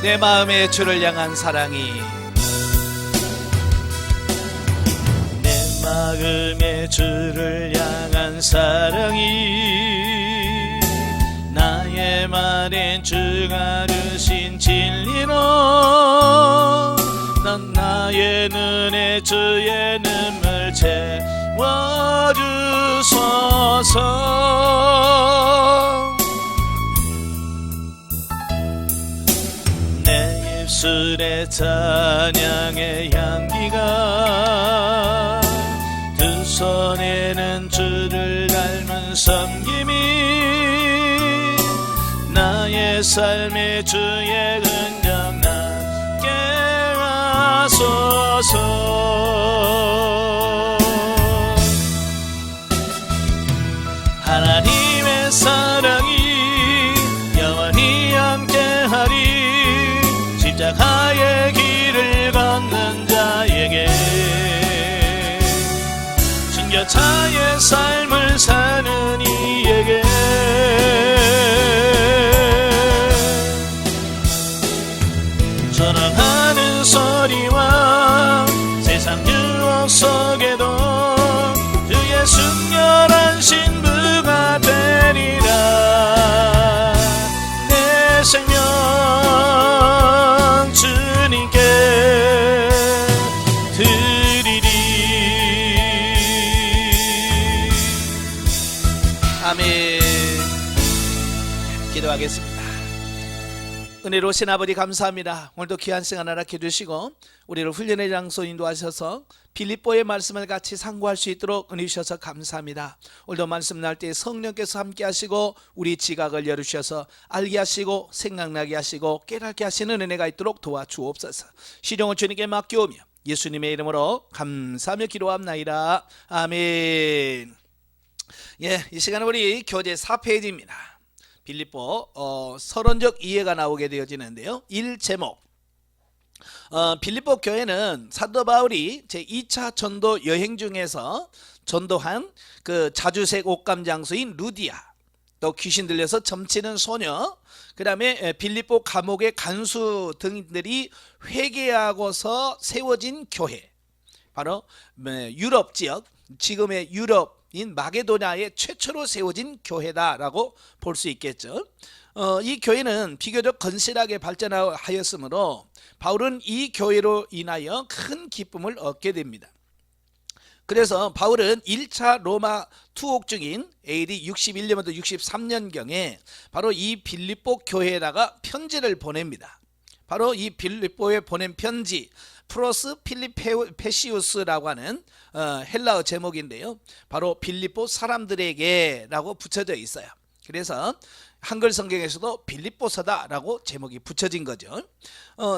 내 마음의 주를 향한 사랑이, 내 마음의 주를 향한 사랑이 나의 말에 주가 주신 진리로 넌 나의 눈에 주의 눈물 채워주소서. 내 입술의 찬양의 향기가 두 손에는 주를 닮은 섬김이 나의 삶의 주의 흔적 남게 하소서. 하나님의 사랑이 영원히 함께하리. 십자가의 길을 걷는 자에게 순교자의 삶을 사는 이에게 사랑하는 소리와 세상 유혹 속에도 주의 순결한 신부가 되리라. 내 생명 주님께 드리리. 아멘. 기도하겠습니다. 은혜로우신 아버지 감사합니다. 오늘도 귀한 시간 허락해 주시고 우리를 훈련의 장소 인도하셔서 빌립보의 말씀을 같이 상고할 수 있도록 은혜 주셔서 감사합니다. 오늘도 말씀 날 때 성령께서 함께 하시고 우리 지각을 열으셔서 알게 하시고 생각나게 하시고 깨닫게 하시는 은혜가 있도록 도와주옵소서. 시종을 주님께 맡겨오며 예수님의 이름으로 감사하며 기도합나이다. 아멘. 이 시간은 우리 교재 4페이지입니다. 빌립보 서론적 이해가 나오게 되어지는데요. 1제목, 빌립보 교회는 사도 바울이 제2차 전도 여행 중에서 전도한 그 자주색 옷감 장소인 루디아, 또 귀신 들려서 점치는 소녀, 그 다음에 빌립보 감옥의 간수 등들이 회개하고서 세워진 교회, 바로 유럽 지역, 지금의 유럽인 마게도냐에 최초로 세워진 교회다라고 볼 수 있겠죠. 이 교회는 비교적 건실하게 발전하였으므로 바울은 이 교회로 인하여 큰 기쁨을 얻게 됩니다. 그래서 바울은 1차 로마 투옥 중인 AD 61년부터 63년경에 바로 이 빌립보 교회에다가 편지를 보냅니다. 바로 이 빌립보에 보낸 편지, 프로스 필리페시우스라고 하는 헬라어 제목인데요. 바로 빌립보 사람들에게 라고 붙여져 있어요. 그래서 한글 성경에서도 빌립보서다라고 제목이 붙여진 거죠.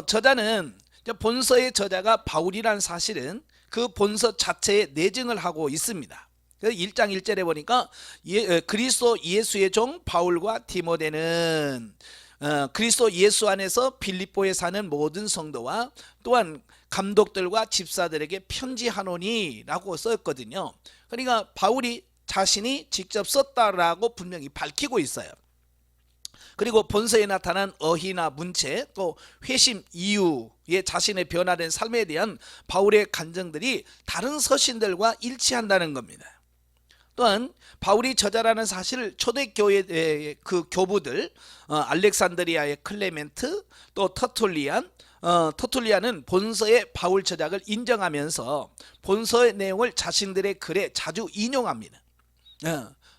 저자는 본서의 저자가 바울이라는 사실은 그 본서 자체에 내증을 하고 있습니다. 그래서 1장 1절에 보니까 그리스도 예수의 종 바울과 디모데는 그리스도 예수 안에서 빌립보에 사는 모든 성도와 또한 감독들과 집사들에게 편지하노니 라고 썼거든요. 그러니까 바울이 자신이 직접 썼다라고 분명히 밝히고 있어요. 그리고 본서에 나타난 어휘나 문체, 또 회심 이후에 자신의 변화된 삶에 대한 바울의 간증들이 다른 서신들과 일치한다는 겁니다. 또한 바울이 저자라는 사실을 초대교회의 그 교부들, 알렉산드리아의 클레멘트, 또 터툴리안은 본서의 바울 저작을 인정하면서 본서의 내용을 자신들의 글에 자주 인용합니다.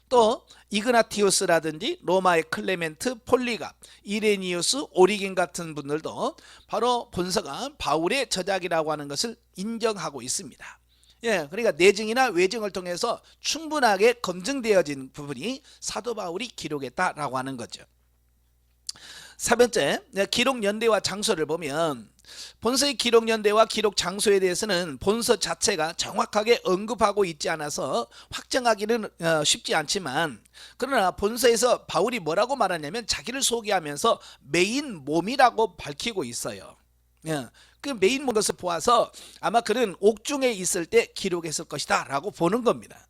또 이그나티우스라든지 로마의 클레멘트, 폴리갑, 이레니우스, 오리긴 같은 분들도 바로 본서가 바울의 저작이라고 하는 것을 인정하고 있습니다. 그러니까 내증이나 외증을 통해서 충분하게 검증되어진 부분이 사도 바울이 기록했다라고 하는 거죠. 4번째, 기록 연대와 장소를 보면 본서의 기록 연대와 기록 장소에 대해서는 본서 자체가 정확하게 언급하고 있지 않아서 확정하기는 쉽지 않지만, 그러나 본서에서 바울이 뭐라고 말하냐면 자기를 소개하면서 메인 몸이라고 밝히고 있어요. 그 메인 것을 보아서 아마 그는 옥중에 있을 때 기록했을 것이다 라고 보는 겁니다.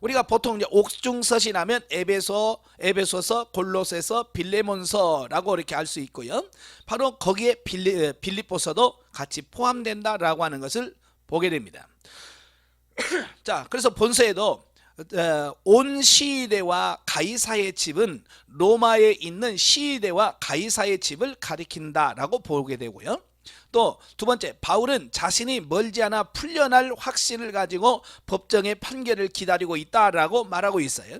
우리가 보통 이제 옥중서신 하면 에베소서, 골로새서, 빌레몬서라고 이렇게 알 수 있고요. 바로 거기에 빌립보서도 같이 포함된다라고 하는 것을 보게 됩니다. 자, 그래서 본서에도 온 시위대와 가이사의 집은 로마에 있는 시위대와 가이사의 집을 가리킨다라고 보게 되고요. 또 두 번째, 바울은 자신이 멀지 않아 풀려날 확신을 가지고 법정의 판결을 기다리고 있다라고 말하고 있어요.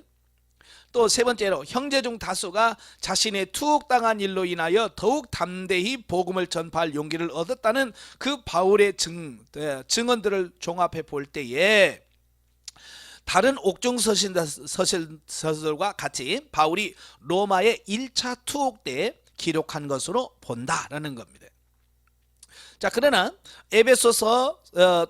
또 세 번째로, 형제 중 다수가 자신의 투옥당한 일로 인하여 더욱 담대히 복음을 전파할 용기를 얻었다는 그 바울의 증언들을 종합해 볼 때에 다른 옥중 서신들과 같이 바울이 로마의 1차 투옥 때 기록한 것으로 본다라는 겁니다. 자, 그러나 에베소서,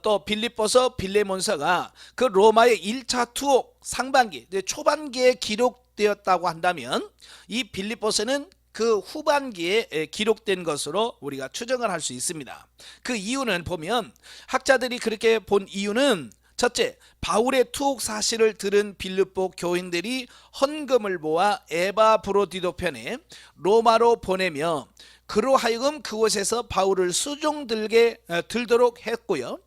또 빌립보서, 빌레몬서가 그 로마의 1차 투옥 상반기, 초반기에 기록되었다고 한다면 이 빌립보서는 그 후반기에 기록된 것으로 우리가 추정을 할 수 있습니다. 그 이유는 보면 학자들이 그렇게 본 이유는 첫째, 바울의 투옥 사실을 들은 빌립보 교인들이 헌금을 모아 에바브로디도 편에 로마로 보내며 그로 하여금 그곳에서 바울을 들도록 했고요.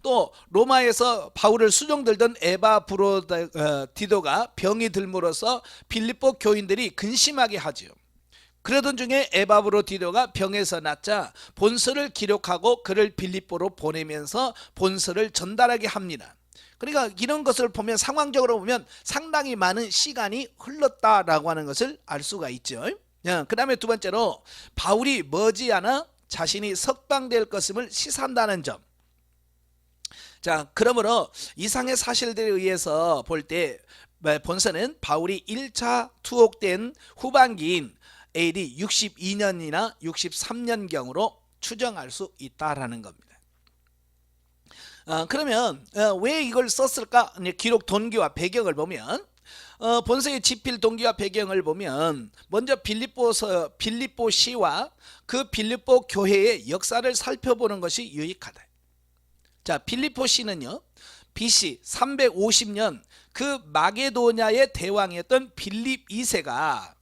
또 로마에서 바울을 수종들던 에바브로디도가 병이 들므로써 빌립보 교인들이 근심하게 하죠. 그러던 중에 에바브로디도가 병에서 낫자 본서를 기록하고 그를 빌립보로 보내면서 본서를 전달하게 합니다. 그러니까 이런 것을 보면 상황적으로 보면 상당히 많은 시간이 흘렀다라고 하는 것을 알 수가 있죠. 그 다음에 두 번째로, 바울이 머지않아 자신이 석방될 것임을 시사한다는 점. 자, 그러므로 이상의 사실들에 의해서 볼 때 본서는 바울이 1차 투옥된 후반기인 AD 62년이나 63년경으로 추정할 수 있다라는 겁니다. 그러면 왜 이걸 썼을까? 기록 동기와 배경을 보면 본서의 집필 동기와 배경을 보면 먼저 빌립보시와 그 빌립보 교회의 역사를 살펴보는 것이 유익하다. 자, 빌립보시는요, BC 350년 그 마게도냐의 대왕이었던 빌립 2세가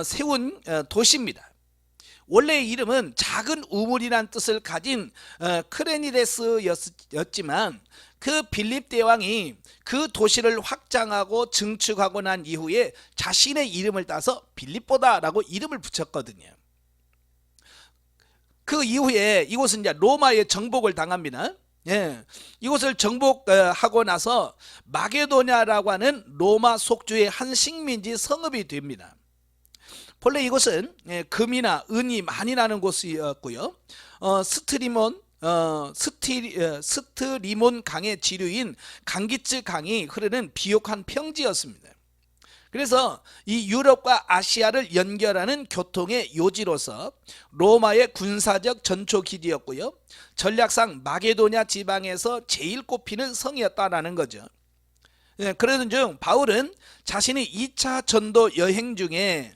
세운 도시입니다. 원래 이름은 작은 우물이란 뜻을 가진 크레니데스였지만 그 빌립 대왕이 그 도시를 확장하고 증축하고 난 이후에 자신의 이름을 따서 빌립보다라고 이름을 붙였거든요. 그 이후에 이곳은 이제 로마의 정복을 당합니다. 이곳을 정복하고 나서 마게도냐라고 하는 로마 속주의 한 식민지 성읍이 됩니다. 본래 이곳은 금이나 은이 많이 나는 곳이었고요. 스트리몬 강의 지류인 강기츠 강이 흐르는 비옥한 평지였습니다. 그래서 이 유럽과 아시아를 연결하는 교통의 요지로서 로마의 군사적 전초기지였고요. 전략상 마게도냐 지방에서 제일 꼽히는 성이었다라는 거죠. 그러던 중 바울은 자신이 2차 전도 여행 중에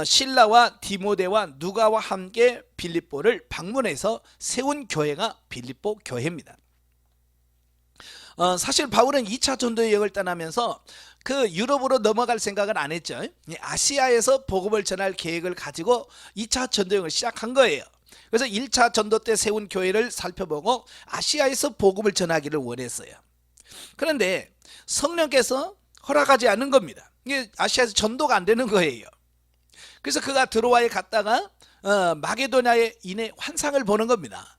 실라와 디모데와 누가와 함께 빌립보를 방문해서 세운 교회가 빌립보 교회입니다. 사실 바울은 2차 전도 여행을 떠나면서 그 유럽으로 넘어갈 생각은 안 했죠. 아시아에서 복음을 전할 계획을 가지고 2차 전도 여행을 시작한 거예요. 그래서 1차 전도 때 세운 교회를 살펴보고 아시아에서 복음을 전하기를 원했어요. 그런데 성령께서 허락하지 않는 겁니다. 이게 아시아에서 전도가 안 되는 거예요. 그래서 그가 드로아에 갔다가 마게도냐에 인해 환상을 보는 겁니다.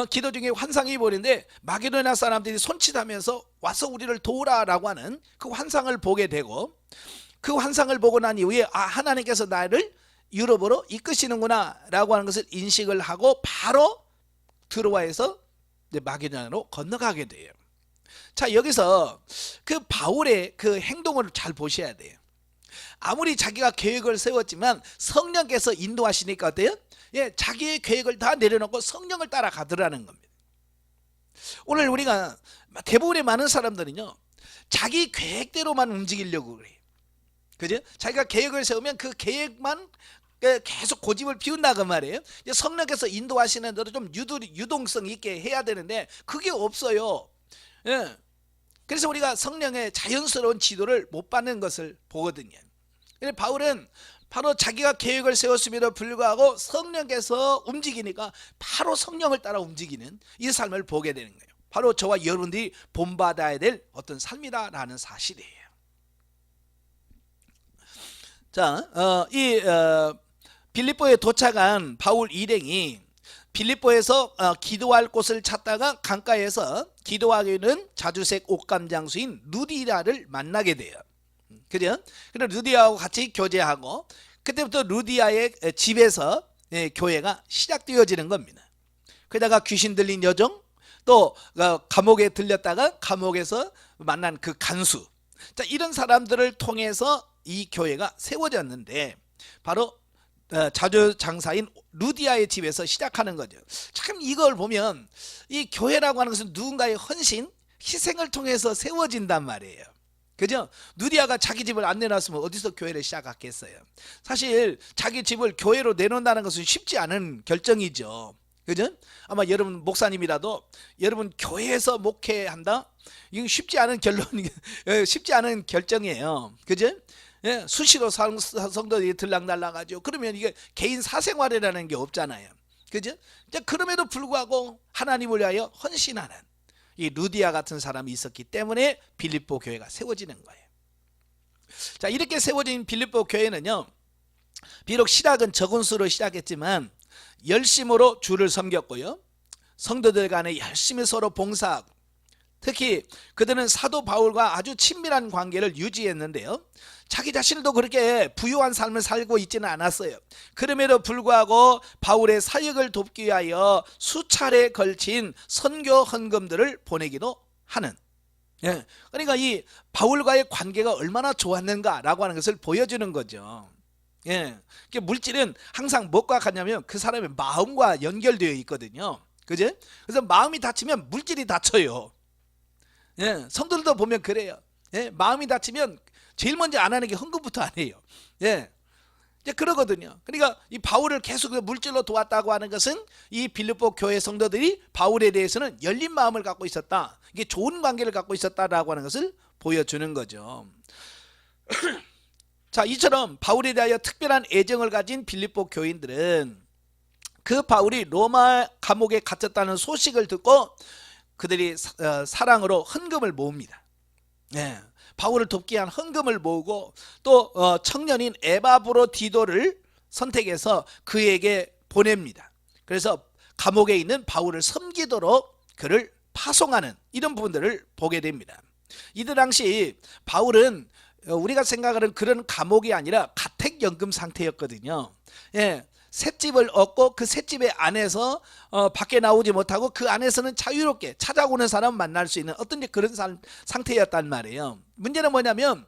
기도 중에 환상이 보이는데 마게도냐 사람들이 손짓하면서 와서 우리를 도우라라고 하는 그 환상을 보게 되고, 그 환상을 보고 난 이후에 하나님께서 나를 유럽으로 이끄시는구나 라고 하는 것을 인식을 하고 바로 드로아에서 마게도냐로 건너가게 돼요. 자, 여기서 그 바울의 그 행동을 잘 보셔야 돼요. 아무리 자기가 계획을 세웠지만 성령께서 인도하시니까 어때요? 자기의 계획을 다 내려놓고 성령을 따라가더라는 겁니다. 오늘 우리가 대부분의 많은 사람들은요, 자기 계획대로만 움직이려고 그래요. 그죠? 자기가 계획을 세우면 그 계획만 계속 고집을 피운다 그 말이에요. 이제 성령께서 인도하시는 대로 좀 유동성 있게 해야 되는데 그게 없어요. 예. 그래서 우리가 성령의 자연스러운 지도를 못 받는 것을 보거든요. 그래서 바울은 바로 자기가 계획을 세웠음에도 불구하고 성령께서 움직이니까 바로 성령을 따라 움직이는 이 삶을 보게 되는 거예요. 바로 저와 여러분들이 본받아야 될 어떤 삶이다라는 사실이에요. 자, 빌립보에 도착한 바울 일행이 빌립보에서 기도할 곳을 찾다가 강가에서 기도하기는 자주색 옷감 장수인 루디아를 만나게 돼요. 그죠? 그래서 루디아하고 같이 교제하고 그때부터 루디아의 집에서 교회가 시작되어지는 겁니다. 그러다가 귀신 들린 여종, 또 감옥에 들렸다가 감옥에서 만난 그 간수, 자, 이런 사람들을 통해서 이 교회가 세워졌는데 바로 자주 장사인 루디아의 집에서 시작하는 거죠. 참 이걸 보면 이 교회라고 하는 것은 누군가의 헌신, 희생을 통해서 세워진단 말이에요. 그죠? 루디아가 자기 집을 안 내놨으면 어디서 교회를 시작했겠어요. 사실 자기 집을 교회로 내놓는다는 것은 쉽지 않은 결정이죠. 그죠? 아마 여러분 목사님이라도 여러분 교회에서 목회한다? 이건 쉽지 않은 쉽지 않은 결정이에요. 그죠? 예, 수시로 성도들이 들락날락하죠. 그러면 이게 개인 사생활이라는 게 없잖아요. 그죠? 그럼에도 불구하고 하나님을 위하여 헌신하는 이 루디아 같은 사람이 있었기 때문에 빌립보 교회가 세워지는 거예요. 자, 이렇게 세워진 빌립보 교회는요, 비록 시작은 적은 수로 시작했지만 열심으로 주를 섬겼고요, 성도들 간에 열심히 서로 봉사하고, 특히 그들은 사도 바울과 아주 친밀한 관계를 유지했는데요, 자기 자신도 그렇게 부유한 삶을 살고 있지는 않았어요. 그럼에도 불구하고 바울의 사역을 돕기 위하여 수차례 걸친 선교 헌금들을 보내기도 하는, 예, 그러니까 이 바울과의 관계가 얼마나 좋았는가라고 하는 것을 보여주는 거죠. 예, 물질은 항상 무엇과 같냐면 그 사람의 마음과 연결되어 있거든요. 그죠? 그래서 마음이 다치면 물질이 다쳐요. 예, 성도들도 보면 그래요. 예, 마음이 다치면 제일 먼저 안 하는 게 헌금부터 안 해요. 예, 이제 그러거든요. 그러니까 이 바울을 계속 물질로 도왔다고 하는 것은 이 빌립보 교회 성도들이 바울에 대해서는 열린 마음을 갖고 있었다, 이게 좋은 관계를 갖고 있었다라고 하는 것을 보여주는 거죠. 자, 이처럼 바울에 대하여 특별한 애정을 가진 빌립보 교인들은 그 바울이 로마 감옥에 갇혔다는 소식을 듣고 그들이 사랑으로 헌금을 모읍니다. 예, 바울을 돕기 위한 헌금을 모으고 또 청년인 에바브로디도를 선택해서 그에게 보냅니다. 그래서 감옥에 있는 바울을 섬기도록 그를 파송하는 이런 부분들을 보게 됩니다. 이때 당시 바울은 우리가 생각하는 그런 감옥이 아니라 가택연금 상태였거든요. 예, 셋집을 얻고 그 셋집의 안에서 밖에 나오지 못하고 그 안에서는 자유롭게 찾아오는 사람 만날 수 있는 어떤 그런 상태였단 말이에요. 문제는 뭐냐면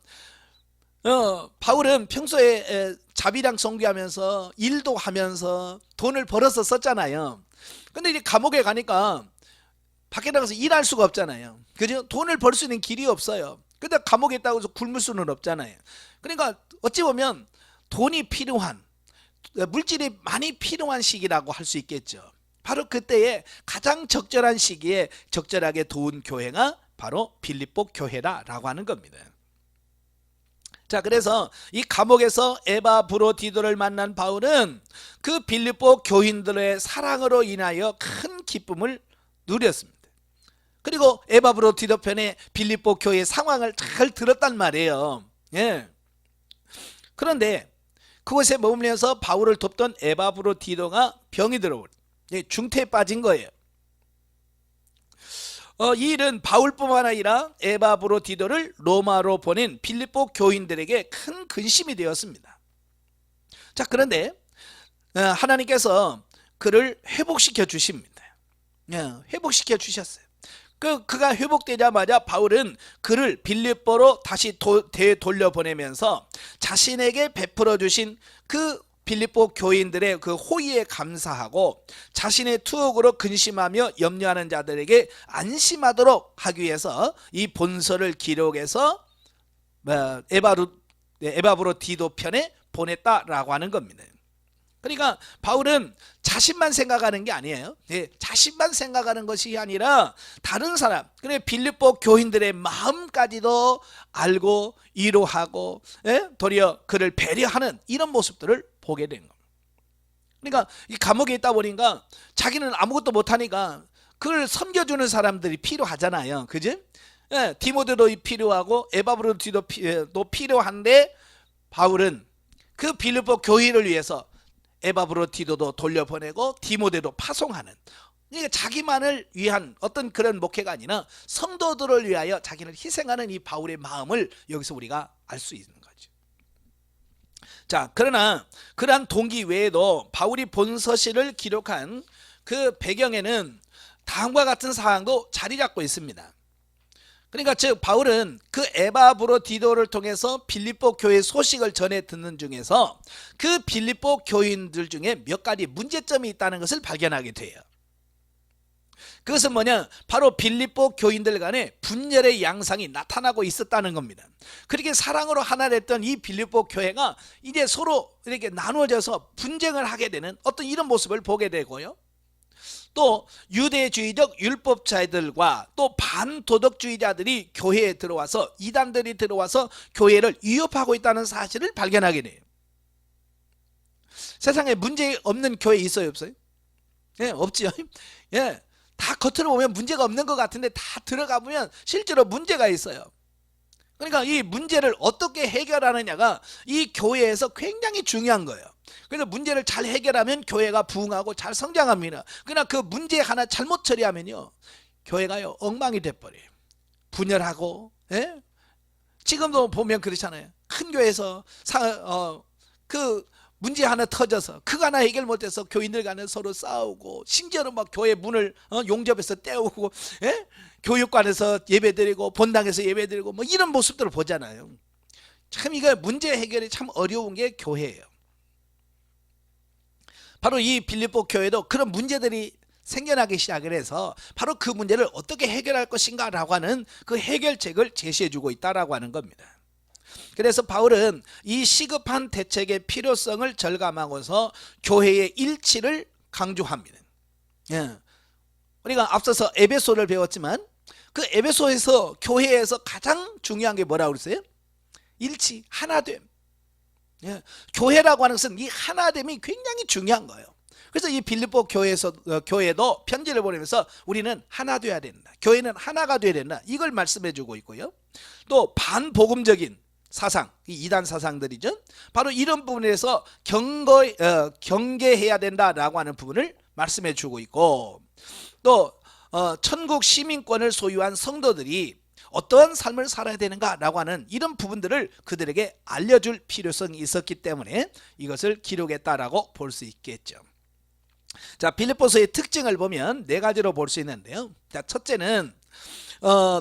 바울은 평소에 자비랑 선교하면서 일도 하면서 돈을 벌어서 썼잖아요. 근데 이제 감옥에 가니까 밖에 나가서 일할 수가 없잖아요. 그죠? 돈을 벌 수 있는 길이 없어요. 근데 감옥에 있다고 해서 굶을 수는 없잖아요. 그러니까 어찌 보면 돈이 필요한, 물질이 많이 필요한 시기라고 할 수 있겠죠. 바로 그때에 가장 적절한 시기에 적절하게 도운 교회가 바로 빌립보 교회라고 하는 겁니다. 자, 그래서 이 감옥에서 에바브로디도를 만난 바울은 그 빌립보 교인들의 사랑으로 인하여 큰 기쁨을 누렸습니다. 그리고 에바브로디도 편에 빌립보 교회의 상황을 잘 들었단 말이에요. 예. 그런데 그곳에 머물면서 바울을 돕던 에바브로디도가 병이 들어오고 중태에 빠진 거예요. 이 일은 바울뿐만 아니라 에바브로디도를 로마로 보낸 빌립보 교인들에게 큰 근심이 되었습니다. 자, 그런데 하나님께서 그를 회복시켜 주십니다. 회복시켜 주셨어요. 그가 회복되자마자 바울은 그를 빌립보로 다시 되돌려보내면서 자신에게 베풀어 주신 그 빌립보 교인들의 그 호의에 감사하고 자신의 투옥으로 근심하며 염려하는 자들에게 안심하도록 하기 위해서 이 본서를 기록해서 에바브로디도 편에 보냈다라고 하는 겁니다. 그러니까 바울은 자신만 생각하는 게 아니에요. 예, 자신만 생각하는 것이 아니라 다른 사람, 그래 빌립보 교인들의 마음까지도 알고 위로하고, 예? 도리어 그를 배려하는 이런 모습들을 보게 된 겁니다. 그러니까 이 감옥에 있다 보니까 자기는 아무것도 못하니까 그걸 섬겨주는 사람들이 필요하잖아요. 그지? 예, 디모데도 필요하고 에바브로디도 필요한데 바울은 그 빌립보 교회를 위해서 에바브로디도도 돌려보내고 디모데도 파송하는, 그러니까 자기만을 위한 어떤 그런 목회가 아니라 성도들을 위하여 자기를 희생하는 이 바울의 마음을 여기서 우리가 알 수 있는 거죠. 자, 그러나 그러한 동기 외에도 바울이 본서신을 기록한 그 배경에는 다음과 같은 사항도 자리 잡고 있습니다. 그러니까 즉 바울은 그 에바브로디도를 통해서 빌립보 교회 소식을 전해 듣는 중에서 그 빌립보 교인들 중에 몇 가지 문제점이 있다는 것을 발견하게 돼요. 그것은 뭐냐? 바로 빌립보 교인들 간에 분열의 양상이 나타나고 있었다는 겁니다. 그렇게 사랑으로 하나 됐던 이 빌립보 교회가 이제 서로 이렇게 나누어져서 분쟁을 하게 되는 어떤 이런 모습을 보게 되고요. 또 유대주의적 율법자들과 또 반도덕주의자들이 교회에 들어와서, 이단들이 들어와서 교회를 위협하고 있다는 사실을 발견하게 돼요. 세상에 문제 없는 교회 있어요, 없어요? 예, 없지요. 예, 다 겉으로 보면 문제가 없는 것 같은데 다 들어가 보면 실제로 문제가 있어요. 그러니까 이 문제를 어떻게 해결하느냐가 이 교회에서 굉장히 중요한 거예요. 그래서 문제를 잘 해결하면 교회가 부흥하고 잘 성장합니다. 그러나 그 문제 하나 잘못 처리하면요, 교회가요 엉망이 돼버려요. 분열하고, 예? 지금도 보면 그렇잖아요. 큰 교회에서 그 문제 하나 터져서 그거 하나 해결 못해서 교인들 간에 서로 싸우고, 심지어는 막 교회 문을 용접해서 떼우고, 예? 교육관에서 예배드리고 본당에서 예배드리고 뭐 이런 모습들을 보잖아요. 참 이거 문제 해결이 참 어려운 게 교회예요. 바로 이 빌립보 교회도 그런 문제들이 생겨나기 시작을 해서 바로 그 문제를 어떻게 해결할 것인가 라고 하는 그 해결책을 제시해주고 있다라고 하는 겁니다. 그래서 바울은 이 시급한 대책의 필요성을 절감하고서 교회의 일치를 강조합니다. 예. 우리가 앞서서 에베소를 배웠지만 그 에베소에서 교회에서 가장 중요한 게 뭐라고 그랬어요? 일치, 하나됨. 예, 교회라고 하는 것은 이 하나됨이 굉장히 중요한 거예요. 그래서 이 빌립보 교회도 편지를 보내면서 우리는 하나 돼야 된다, 교회는 하나가 돼야 된다, 이걸 말씀해 주고 있고요. 또 반복음적인 사상, 이 이단 사상들이죠. 바로 이런 부분에서 경계해야 된다라고 하는 부분을 말씀해 주고 있고, 또 천국 시민권을 소유한 성도들이 어떠한 삶을 살아야 되는가라고 하는 이런 부분들을 그들에게 알려줄 필요성이 있었기 때문에 이것을 기록했다라고 볼 수 있겠죠. 자, 빌립보서의 특징을 보면 네 가지로 볼 수 있는데요. 자, 첫째는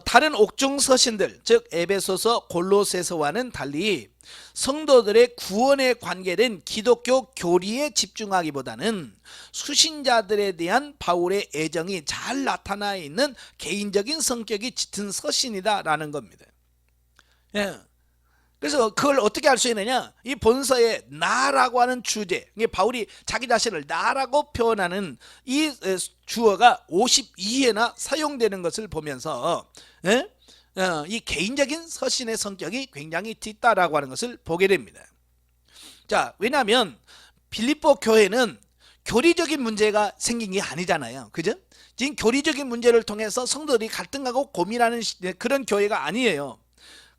다른 옥중 서신들, 즉 에베소서, 골로새서와는 달리 성도들의 구원에 관계된 기독교 교리에 집중하기보다는 수신자들에 대한 바울의 애정이 잘 나타나 있는 개인적인 성격이 짙은 서신이다라는 겁니다. 예. 그래서 그걸 어떻게 알 수 있느냐? 이 본서의 나라고 하는 주제, 바울이 자기 자신을 나라고 표현하는 이 주어가 52회나 사용되는 것을 보면서, 예? 이 개인적인 서신의 성격이 굉장히 짙다라고 하는 것을 보게 됩니다. 자, 왜냐하면 빌립보 교회는 교리적인 문제가 생긴 게 아니잖아요. 그죠? 지금 교리적인 문제를 통해서 성도들이 갈등하고 고민하는 그런 교회가 아니에요.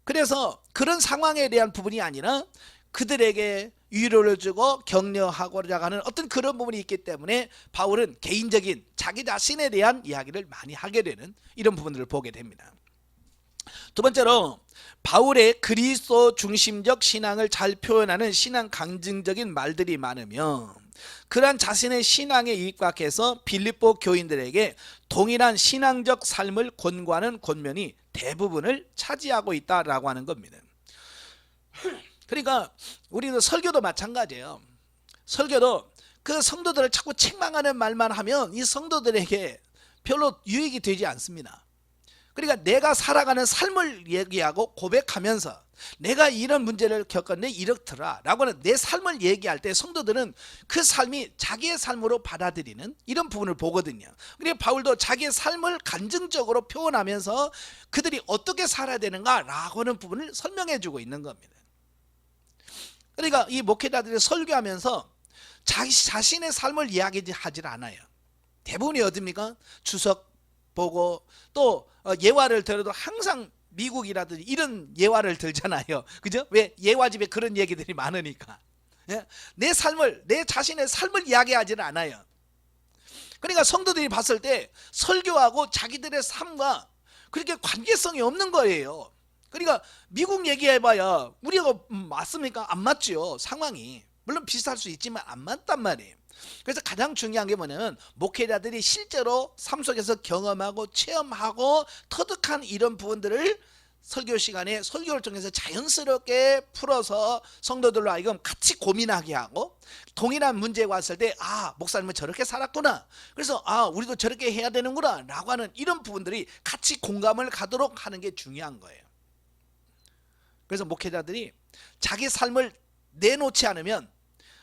그래서 그런 상황에 대한 부분이 아니라 그들에게 위로를 주고 격려하고자 하는 어떤 그런 부분이 있기 때문에 바울은 개인적인 자기 자신에 대한 이야기를 많이 하게 되는 이런 부분들을 보게 됩니다. 두 번째로 바울의 그리스도 중심적 신앙을 잘 표현하는 신앙 강증적인 말들이 많으며, 그러한 자신의 신앙에 입각해서 빌립보 교인들에게 동일한 신앙적 삶을 권고하는 권면이 대부분을 차지하고 있다라고 하는 겁니다. 그러니까 우리도 설교도 마찬가지예요. 설교도 그 성도들을 자꾸 책망하는 말만 하면 이 성도들에게 별로 유익이 되지 않습니다. 그러니까 내가 살아가는 삶을 얘기하고 고백하면서 내가 이런 문제를 겪었는데 이렇더라 라고 하는 내 삶을 얘기할 때 성도들은 그 삶이 자기의 삶으로 받아들이는 이런 부분을 보거든요. 그러니까 바울도 자기의 삶을 간증적으로 표현하면서 그들이 어떻게 살아야 되는가 라고 하는 부분을 설명해 주고 있는 겁니다. 그러니까 이 목회자들이 설교하면서 자신의 삶을 이야기하지 않아요. 대부분이 어딥니까? 주석 보고 또 예화를 들어도 항상 미국이라든지 이런 예화를 들잖아요. 그죠? 왜? 예화집에 그런 얘기들이 많으니까. 예? 내 자신의 삶을 이야기하지는 않아요. 그러니까 성도들이 봤을 때 설교하고 자기들의 삶과 그렇게 관계성이 없는 거예요. 그러니까 미국 얘기해봐야 우리가 맞습니까? 안 맞죠. 상황이. 물론 비슷할 수 있지만 안 맞단 말이에요. 그래서 가장 중요한 게 뭐냐면 목회자들이 실제로 삶 속에서 경험하고 체험하고 터득한 이런 부분들을 설교 시간에 설교를 통해서 자연스럽게 풀어서 성도들로 하여금 같이 고민하게 하고 동일한 문제가 왔을 때 목사님은 저렇게 살았구나, 그래서 우리도 저렇게 해야 되는구나 라고 하는 이런 부분들이 같이 공감을 가도록 하는 게 중요한 거예요. 그래서 목회자들이 자기 삶을 내놓지 않으면,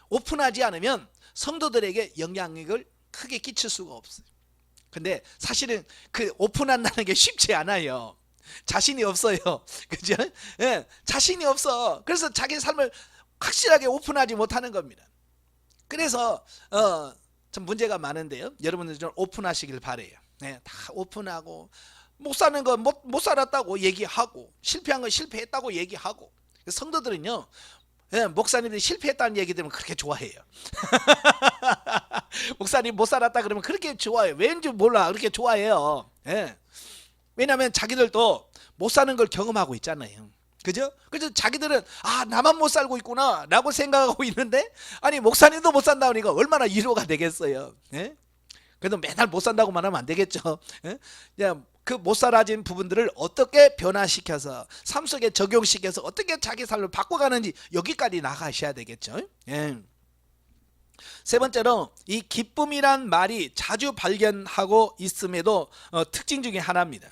오픈하지 않으면 성도들에게 영향력을 크게 끼칠 수가 없어요. 근데 사실은 그 오픈한다는 게 쉽지 않아요. 자신이 없어요. 그죠? 예, 자신이 없어. 그래서 자기 삶을 확실하게 오픈하지 못하는 겁니다. 그래서 참 문제가 많은데요. 여러분들 좀 오픈하시길 바래요. 네, 다 오픈하고 못 사는 거 못 살았다고 얘기하고 실패한 거 실패했다고 얘기하고. 성도들은요, 목사님들이 실패했다는 얘기 들으면 그렇게 좋아해요. 목사님 못 살았다 그러면 그렇게 좋아해요. 왠지 몰라 그렇게 좋아해요. 왜냐하면 자기들도 못 사는 걸 경험하고 있잖아요. 그죠? 그래서 자기들은 나만 못 살고 있구나 라고 생각하고 있는데, 아니 목사님도 못 산다 그러니까 얼마나 위로가 되겠어요. 그래도 맨날 못 산다고 말하면 안 되겠죠. 그 못 살아진 부분들을 어떻게 변화시켜서 삶 속에 적용시켜서 어떻게 자기 삶을 바꿔가는지 여기까지 나가셔야 되겠죠. 세 번째로 이 기쁨이란 말이 자주 발견하고 있음에도 특징 중에 하나입니다.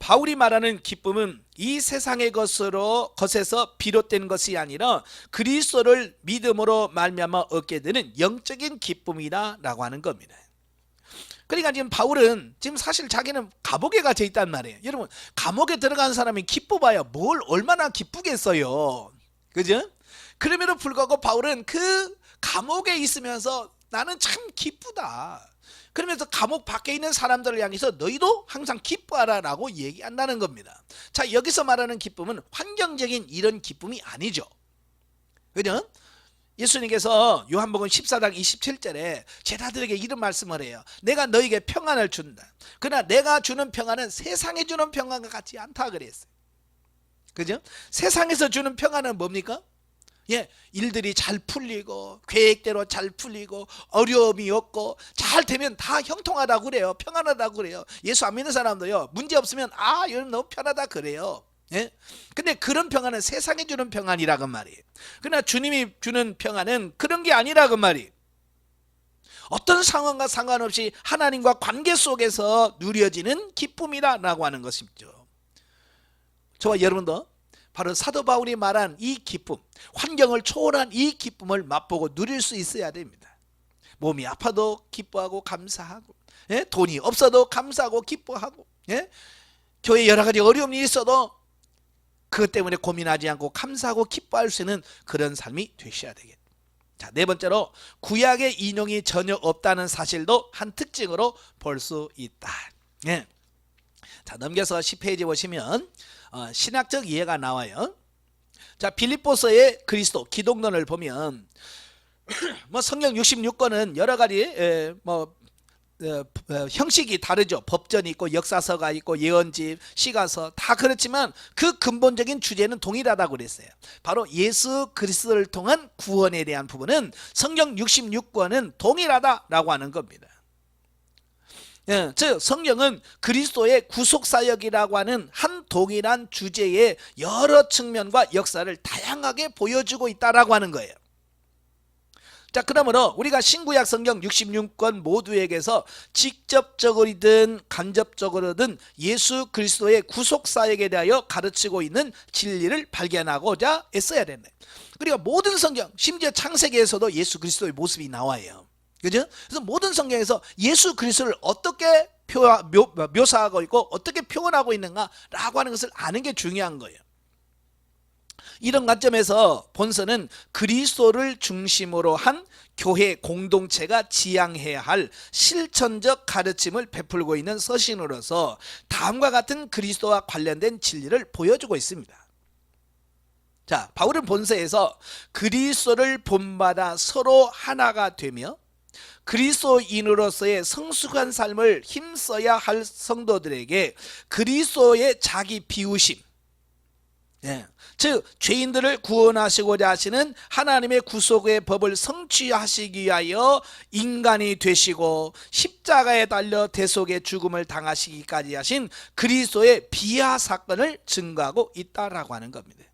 바울이 말하는 기쁨은 이 세상의 것에서 비롯된 것이 아니라 그리스도를 믿음으로 말미암아 얻게 되는 영적인 기쁨이다라고 하는 겁니다. 그러니까 지금 바울은 지금 사실 자기는 감옥에 갇혀 있단 말이에요. 여러분, 감옥에 들어간 사람이 기뻐봐야 뭘 얼마나 기쁘겠어요. 그죠? 그럼에도 불구하고 바울은 그 감옥에 있으면서 나는 참 기쁘다, 그러면서 감옥 밖에 있는 사람들을 향해서 너희도 항상 기뻐하라 라고 얘기한다는 겁니다. 자, 여기서 말하는 기쁨은 환경적인 이런 기쁨이 아니죠. 그죠? 예수님께서 요한복음 14장 27절에 제자들에게 이런 말씀을 해요. 내가 너에게 평안을 준다. 그러나 내가 주는 평안은 세상에 주는 평안과 같지 않다 그랬어요. 그죠? 세상에서 주는 평안은 뭡니까? 일들이 잘 풀리고 계획대로 잘 풀리고 어려움이 없고 잘 되면 다 형통하다고 그래요. 평안하다고 그래요. 예수 안 믿는 사람도요, 문제 없으면 여러분 너무 편하다 그래요. 근데 그런 평안은 세상에 주는 평안이라고 말이에요. 그러나 주님이 주는 평안은 그런 게 아니라고 말이에요. 어떤 상황과 상관없이 하나님과 관계 속에서 누려지는 기쁨이라고 하는 것이죠. 저와 여러분도 바로 사도 바울이 말한 이 기쁨, 환경을 초월한 이 기쁨을 맛보고 누릴 수 있어야 됩니다. 몸이 아파도 기뻐하고 감사하고, 돈이 없어도 감사하고 기뻐하고, 교회에 여러 가지 어려움이 있어도 그것 때문에 고민하지 않고 감사하고 기뻐할 수 있는 그런 삶이 되셔야 되겠다. 자, 네 번째로 구약의 인용이 전혀 없다는 사실도 한 특징으로 볼 수 있다. 자, 넘겨서 10페이지 보시면 신학적 이해가 나와요. 자, 빌립보서의 그리스도 기독론을 보면 성경 66권은 여러 가지 형식이 다르죠. 법전이 있고 역사서가 있고 예언집, 시가서 다 그렇지만 그 근본적인 주제는 동일하다고 그랬어요. 바로 예수 그리스도를 통한 구원에 대한 부분은 성경 66권은 동일하다라고 하는 겁니다. 즉 성경은 그리스도의 구속사역이라고 하는 한 동일한 주제의 여러 측면과 역사를 다양하게 보여주고 있다라고 하는 거예요. 자, 그러므로 우리가 신구약 성경 66권 모두에게서 직접적이든 간접적으로든 예수 그리스도의 구속사역에 대하여 가르치고 있는 진리를 발견하고자 애써야 된다. 그리고 모든 성경, 심지어 창세기에서도 예수 그리스도의 모습이 나와요. 그죠? 그래서 모든 성경에서 예수 그리스도를 어떻게 묘사하고 있고 어떻게 표현하고 있는가라고 하는 것을 아는 게 중요한 거예요. 이런 관점에서 본서는 그리스도를 중심으로 한 교회 공동체가 지향해야 할 실천적 가르침을 베풀고 있는 서신으로서 다음과 같은 그리스도와 관련된 진리를 보여주고 있습니다. 자, 바울은 본서에서 그리스도를 본받아 서로 하나가 되며 그리스도인으로서의 성숙한 삶을 힘써야 할 성도들에게 그리스도의 자기 비우심, 즉 죄인들을 구원하시고자 하시는 하나님의 구속의 법을 성취하시기 위하여 인간이 되시고 십자가에 달려 대속의 죽음을 당하시기까지 하신 그리스도의 비하 사건을 증거하고 있다라고 하는 겁니다.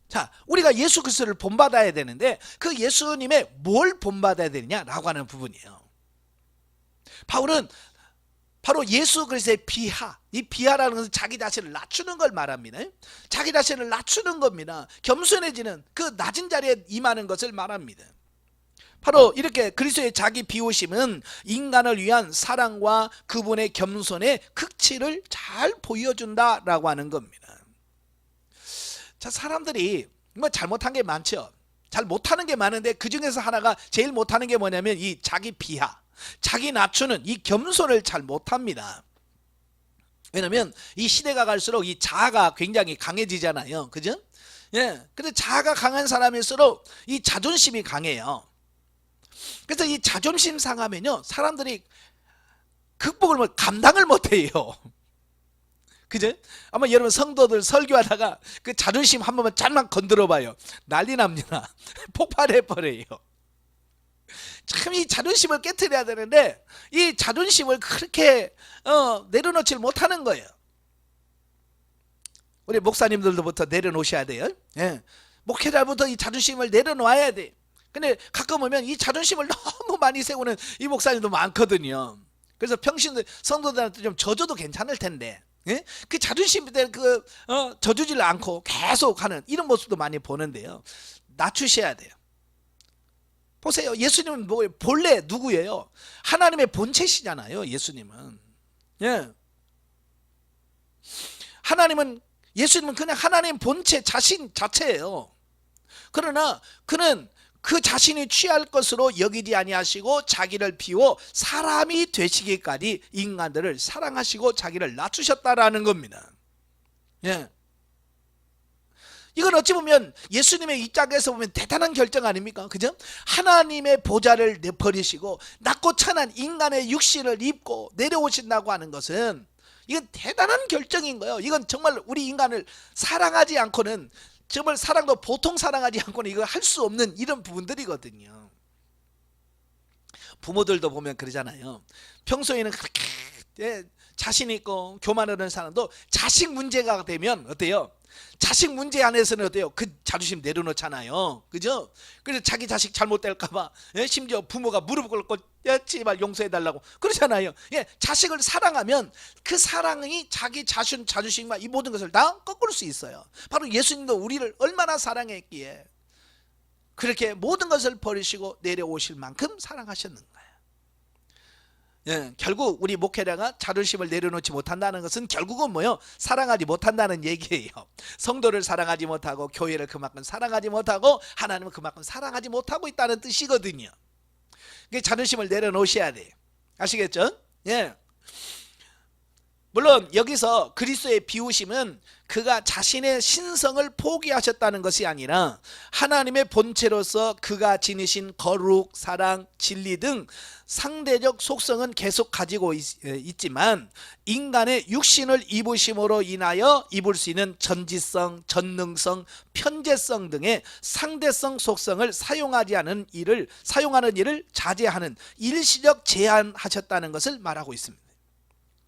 자, 우리가 예수 그리스도를 본받아야 되는데 그 예수님의 뭘 본받아야 되느냐라고 하는 부분이에요. 바울은 바로 예수 그리스도의 비하, 이 비하라는 것은 자기 자신을 낮추는 걸 말합니다. 자기 자신을 낮추는 겁니다. 겸손해지는 그 낮은 자리에 임하는 것을 말합니다. 바로 이렇게 그리스도의 자기 비우심은 인간을 위한 사랑과 그분의 겸손의 극치를 잘 보여준다라고 하는 겁니다. 자, 사람들이 뭐 잘못한 게 많죠. 잘 못하는 게 많은데 그 중에서 하나가 제일 못하는 게 뭐냐면 이 자기 비하, 자기 낮추는 이 겸손을 잘 못합니다. 왜냐면 이 시대가 갈수록 이 자아가 굉장히 강해지잖아요. 그죠? 예. 근데 자아가 강한 사람일수록 이 자존심이 강해요. 그래서 이 자존심 상하면요, 사람들이 극복을 감당을 못해요. 그죠? 아마 여러분 성도들 설교하다가 그 자존심 한 번만 잠만 건드려 봐요. 난리 납니다. 폭발해 버려요. 참 이 자존심을 깨트려야 되는데 이 자존심을 그렇게 내려놓지 못하는 거예요. 우리 목사님들부터 내려놓으셔야 돼요. 예. 목회자부터 이 자존심을 내려놓아야 돼. 근데 가끔 보면 이 자존심을 너무 많이 세우는 이 목사님도 많거든요. 그래서 평신 성도들한테 좀 져줘도 괜찮을 텐데, 예? 그 자존심 때문에 져주질 않고 계속 하는 이런 모습도 많이 보는데요. 낮추셔야 돼요. 보세요. 예수님은 뭐예요? 본래 누구예요? 하나님의 본체시잖아요. 예수님은. 예. 예수님은 그냥 하나님 본체 자신 자체예요. 그러나 그는 그 자신이 취할 것으로 여기지 아니하시고 자기를 비워 사람이 되시기까지 인간들을 사랑하시고 자기를 낮추셨다라는 겁니다. 예. 이건 어찌 보면 예수님의 입장에서 보면 대단한 결정 아닙니까? 그죠? 하나님의 보좌를 버리시고 낮고 천한 인간의 육신을 입고 내려오신다고 하는 것은 이건 대단한 결정인 거예요. 이건 정말 우리 인간을 사랑하지 않고는, 정말 사랑도 보통 사랑하지 않고는 이거 할 수 없는 이런 부분들이거든요. 부모들도 보면 그러잖아요. 평소에는 그렇게 자신 있고 교만하는 사람도 자식 문제가 되면 어때요? 자식 문제 안에서는 어때요? 그 자존심 내려놓잖아요. 그죠? 그래서 자기 자식 잘못될까봐 심지어 부모가 무릎 꿇고 제발 용서해달라고 그러잖아요. 예, 자식을 사랑하면 그 사랑이 자기 자존심과 이 모든 것을 다 꺾을 수 있어요. 바로 예수님도 우리를 얼마나 사랑했기에 그렇게 모든 것을 버리시고 내려오실 만큼 사랑하셨는가요? 예, 결국 우리 목회자가 자존심을 내려놓지 못한다는 것은 결국은 뭐요? 사랑하지 못한다는 얘기예요. 성도를 사랑하지 못하고 교회를 그만큼 사랑하지 못하고 하나님을 그만큼 사랑하지 못하고 있다는 뜻이거든요. 자존심을 내려놓으셔야 돼요. 아시겠죠? 예. 물론 여기서 그리스도의 비우심은 그가 자신의 신성을 포기하셨다는 것이 아니라 하나님의 본체로서 그가 지니신 거룩, 사랑, 진리 등 상대적 속성은 계속 가지고 있지만 인간의 육신을 입으심으로 인하여 입을 수 있는 전지성, 전능성, 편재성 등의 상대성 속성을 사용하는 일을 자제하는 일시적 제한하셨다는 것을 말하고 있습니다.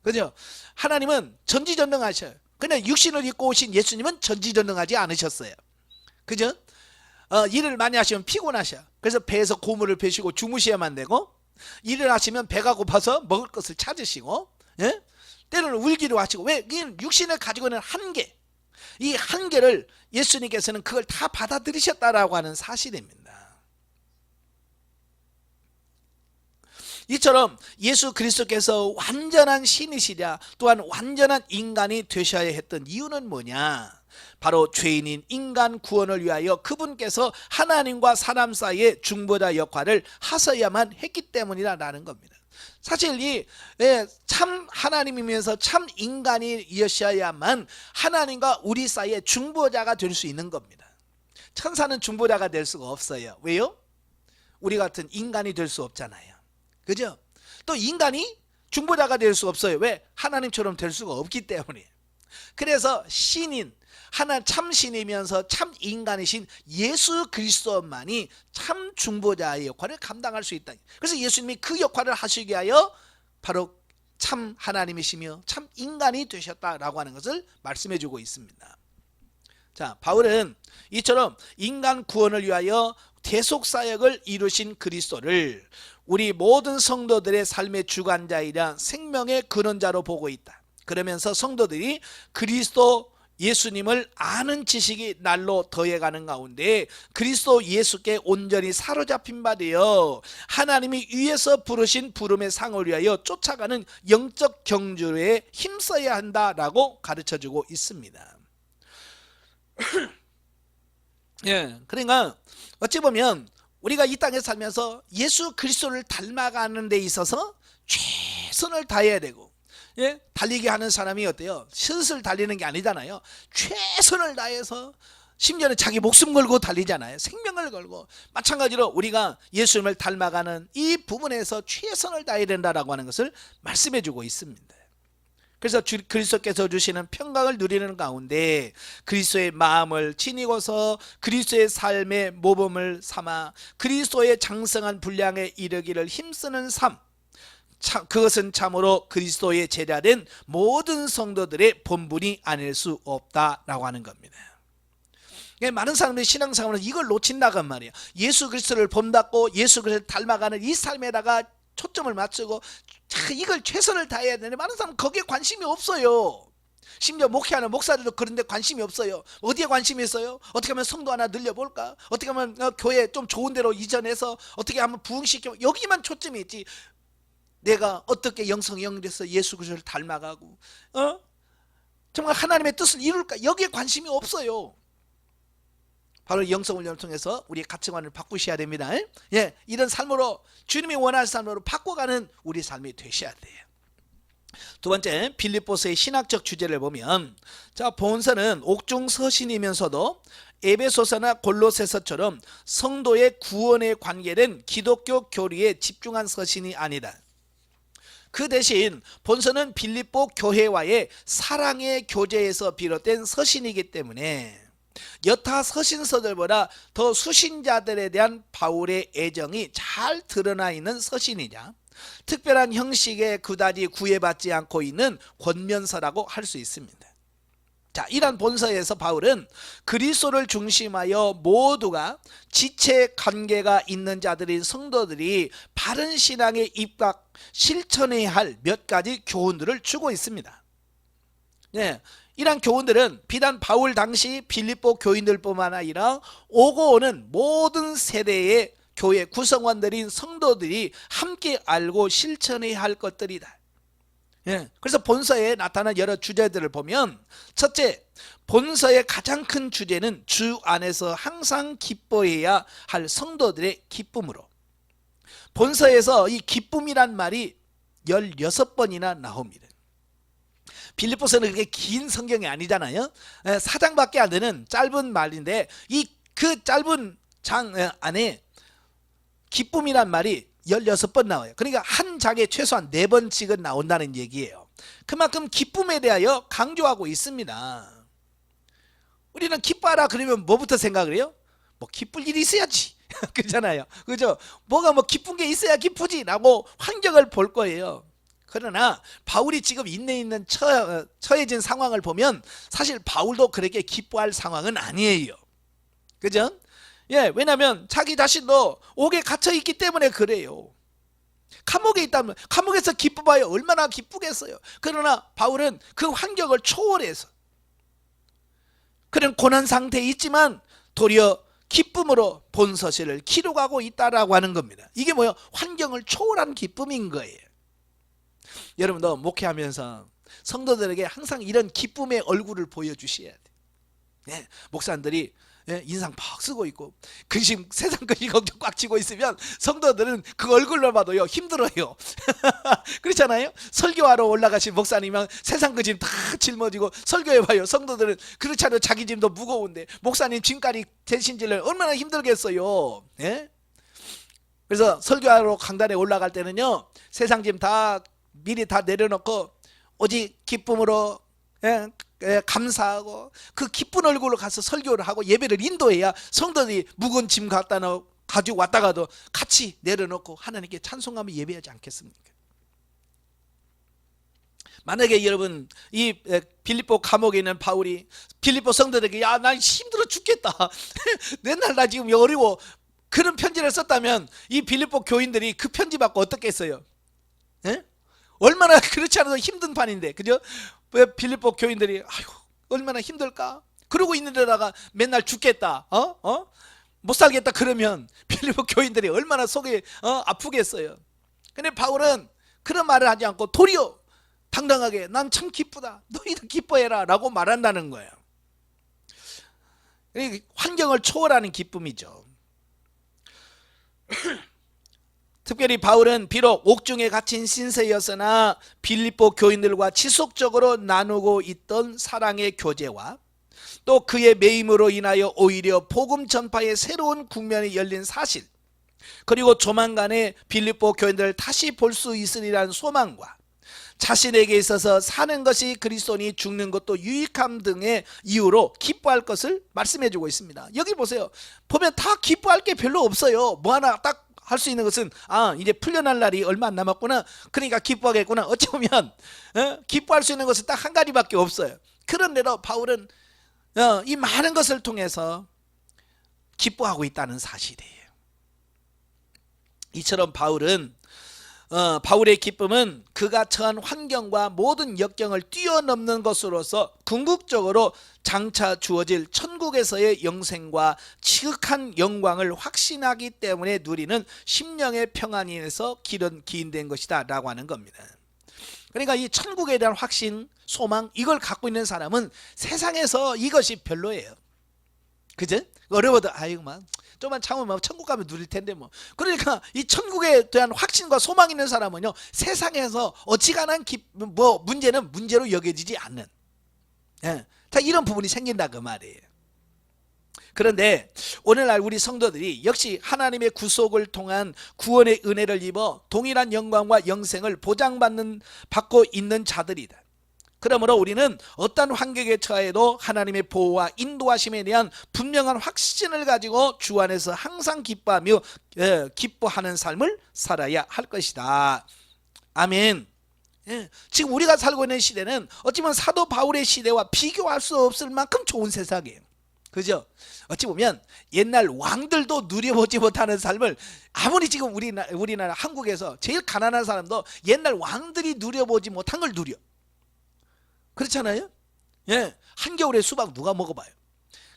그죠? 하나님은 전지전능하셔요. 그냥 육신을 입고 오신 예수님은 전지전능하지 않으셨어요. 그죠? 일을 많이 하시면 피곤하셔. 그래서 배에서 고물을 베시고 주무셔야만 되고, 일을 하시면 배가 고파서 먹을 것을 찾으시고, 예? 때로는 울기도 하시고. 왜? 이 육신을 가지고 있는 한계, 이 한계를 예수님께서는 그걸 다 받아들이셨다라고 하는 사실입니다. 이처럼 예수 그리스도께서 완전한 신이시랴 또한 완전한 인간이 되셔야 했던 이유는 뭐냐? 바로 죄인인 인간 구원을 위하여 그분께서 하나님과 사람 사이의 중보자 역할을 하셔야만 했기 때문이라는 겁니다. 사실 이 참 하나님이면서 참 인간이셨어야만 하나님과 우리 사이의 중보자가 될 수 있는 겁니다. 천사는 중보자가 될 수가 없어요. 왜요? 우리 같은 인간이 될 수 없잖아요. 그죠? 또 인간이 중보자가 될 수 없어요. 왜? 하나님처럼 될 수가 없기 때문에. 그래서 신인, 참 신이면서 참 인간이신 예수 그리스도만이 참 중보자의 역할을 감당할 수 있다. 그래서 예수님이 그 역할을 하시기 위하여 바로 참 하나님이시며 참 인간이 되셨다라고 하는 것을 말씀해 주고 있습니다. 자, 바울은 이처럼 인간 구원을 위하여 대속사역을 이루신 그리스도를 우리 모든 성도들의 삶의 주관자이자 생명의 근원자로 보고 있다. 그러면서 성도들이 그리스도 예수님을 아는 지식이 날로 더해가는 가운데 그리스도 예수께 온전히 사로잡힌 바 되어 하나님이 위에서 부르신 부름의 상을 위하여 쫓아가는 영적 경주에 힘써야 한다라고 가르쳐주고 있습니다. 예, 그러니까 어찌 보면 우리가 이 땅에 살면서 예수 그리스도를 닮아가는 데 있어서 최선을 다해야 되고, 예? 달리기 하는 사람이 어때요? 슬슬 달리는 게 아니잖아요. 최선을 다해서 심지어는 자기 목숨 걸고 달리잖아요. 생명을 걸고. 마찬가지로 우리가 예수님을 닮아가는 이 부분에서 최선을 다해야 된다라고 하는 것을 말씀해 주고 있습니다. 그래서 그리스도께서 주시는 평강을 누리는 가운데 그리스도의 마음을 지니고서 그리스도의 삶의 모범을 삼아 그리스도의 장성한 분량에 이르기를 힘쓰는 삶, 그것은 참으로 그리스도의 제자된 모든 성도들의 본분이 아닐 수 없다라고 하는 겁니다. 많은 사람들이 신앙생활은 이걸 놓친다고 말이에요. 예수 그리스도를 본받고 예수 그리스도를 닮아가는 이 삶에다가 초점을 맞추고 이걸 최선을 다해야 되는데 많은 사람은 거기에 관심이 없어요. 심지어 목회하는 목사들도 그런데 관심이 없어요. 어디에 관심이 있어요? 어떻게 하면 성도 하나 늘려볼까? 어떻게 하면 교회 좀 좋은 데로 이전해서 어떻게 하면 부흥시켜, 여기만 초점이 있지. 내가 어떻게 영성영리해서 예수 그리스도를 닮아가고 정말 하나님의 뜻을 이룰까, 여기에 관심이 없어요. 바로 영성훈련을 통해서 우리의 가치관을 바꾸셔야 됩니다. 예, 이런 삶으로, 주님이 원하는 삶으로 바꿔가는 우리 삶이 되셔야 돼요. 두 번째, 빌립보서의 신학적 주제를 보면, 자, 본서는 옥중 서신이면서도 에베소서나 골로새서처럼 성도의 구원에 관계된 기독교 교리에 집중한 서신이 아니다. 그 대신 본서는 빌립보 교회와의 사랑의 교제에서 비롯된 서신이기 때문에 여타 서신서들보다 더 수신자들에 대한 바울의 애정이 잘 드러나 있는 서신이자 특별한 형식에 그다지 구애받지 않고 있는 권면서라고 할 수 있습니다. 자, 이런 본서에서 바울은 그리스도를 중심하여 모두가 지체 관계가 있는 자들인 성도들이 바른 신앙에 입각 실천해야 할 몇 가지 교훈들을 주고 있습니다. 네, 이러한 교훈들은 비단 바울 당시 빌립보 교인들뿐만 아니라 오고 오는 모든 세대의 교회 구성원들인 성도들이 함께 알고 실천해야 할 것들이다. 예, 그래서 본서에 나타난 여러 주제들을 보면, 첫째, 본서의 가장 큰 주제는 주 안에서 항상 기뻐해야 할 성도들의 기쁨으로, 본서에서 이 기쁨이란 말이 16번이나 나옵니다. 빌립보서는 그렇게 긴 성경이 아니잖아요. 4장밖에 안 되는 짧은 말인데 그 짧은 장 안에 기쁨이란 말이 16번 나와요. 그러니까 한 장에 최소한 4번씩은 나온다는 얘기예요. 그만큼 기쁨에 대하여 강조하고 있습니다. 우리는 기뻐하라 그러면 뭐부터 생각을 해요? 뭐 기쁠 일이 있어야지. 그렇잖아요. 그죠? 뭐가 뭐 기쁜 게 있어야 기쁘지 라고 환경을 볼 거예요. 그러나 바울이 지금 있는 처해진 상황을 보면 사실 바울도 그렇게 기뻐할 상황은 아니에요. 그죠? 예, 왜냐하면 자기 자신도 옥에 갇혀 있기 때문에 그래요. 감옥에 있다면 감옥에서 기뻐봐야 얼마나 기쁘겠어요. 그러나 바울은 그 환경을 초월해서 그런 고난 상태에 있지만 도리어 기쁨으로 본서실을 기록하고 있다라고 하는 겁니다. 이게 뭐예요? 환경을 초월한 기쁨인 거예요. 여러분도 목회하면서 성도들에게 항상 이런 기쁨의 얼굴을 보여주셔야 돼요. 네, 목사님들이 인상 팍 쓰고 있고 근심 세상 근심 걱정 꽉 쥐고 있으면 성도들은 그 얼굴로 봐도요 힘들어요. 그렇잖아요. 설교하러 올라가신 목사님은 세상 근심 다 짊어지고 설교해봐요. 성도들은 그렇잖아요. 자기 짐도 무거운데 목사님 짐까지 대신 질러 얼마나 힘들겠어요. 예? 그래서 설교하러 강단에 올라갈 때는요 세상 짐 다 미리 다 내려놓고 오직 기쁨으로 감사하고 그 기쁜 얼굴로 가서 설교를 하고 예배를 인도해야 성도들이 무거운 짐 가지고 왔다가도 같이 내려놓고 하나님께 찬송하며 예배하지 않겠습니까? 만약에 여러분 이 빌립보 감옥에 있는 바울이 빌립보 성도들에게 야 난 힘들어 죽겠다 맨날 나 지금 어려워 그런 편지를 썼다면 이 빌립보 교인들이 그 편지 받고 어떻겠어요? 예? 얼마나 그렇지 않아도 힘든 판인데 그죠? 왜 빌립보 교인들이 아이고 얼마나 힘들까? 그러고 있는 데다가 맨날 죽겠다 못 살겠다 그러면 빌립보 교인들이 얼마나 속이 아프겠어요. 근데 바울은 그런 말을 하지 않고 도리어 당당하게 난 참 기쁘다 너희도 기뻐해라 라고 말한다는 거예요. 환경을 초월하는 기쁨이죠. 특별히 바울은 비록 옥중에 갇힌 신세였으나 빌립보 교인들과 지속적으로 나누고 있던 사랑의 교제와 또 그의 매임으로 인하여 오히려 복음 전파의 새로운 국면이 열린 사실 그리고 조만간에 빌립보 교인들을 다시 볼 수 있으리라는 소망과 자신에게 있어서 사는 것이 그리스도니 죽는 것도 유익함 등의 이유로 기뻐할 것을 말씀해 주고 있습니다. 여기 보세요. 보면 다 기뻐할 게 별로 없어요. 뭐 하나 딱 할 수 있는 것은 이제 풀려날 날이 얼마 안 남았구나 그러니까 기뻐하겠구나. 어찌 보면 기뻐할 수 있는 것은 딱 한 가지밖에 없어요. 그런데도 바울은 이 많은 것을 통해서 기뻐하고 있다는 사실이에요. 이처럼 바울의 기쁨은 그가 처한 환경과 모든 역경을 뛰어넘는 것으로서 궁극적으로 장차 주어질 천국에서의 영생과 지극한 영광을 확신하기 때문에 누리는 심령의 평안에서 기인된 것이다 라고 하는 겁니다. 그러니까 이 천국에 대한 확신, 소망 이걸 갖고 있는 사람은 세상에서 이것이 별로예요. 그죠? 어려워도 아이고 막 좀만 참으면 천국 가면 누릴 텐데 뭐. 그러니까 이 천국에 대한 확신과 소망 있는 사람은요 세상에서 어지간한 문제는 문제로 여겨지지 않는 자 이런 부분이 생긴다 그 말이에요. 그런데 오늘날 우리 성도들이 역시 하나님의 구속을 통한 구원의 은혜를 입어 동일한 영광과 영생을 받고 있는 자들이다. 그러므로 우리는 어떤 환경에 처해도 하나님의 보호와 인도하심에 대한 분명한 확신을 가지고 주 안에서 항상 기뻐하며 기뻐하는 삶을 살아야 할 것이다. 아멘. 지금 우리가 살고 있는 시대는 어찌 보면 사도 바울의 시대와 비교할 수 없을 만큼 좋은 세상이에요. 그죠? 어찌 보면 옛날 왕들도 누려보지 못하는 삶을 아무리 지금 우리나라 한국에서 제일 가난한 사람도 옛날 왕들이 누려보지 못한 걸 누려. 그렇잖아요? 한겨울에 수박 누가 먹어봐요?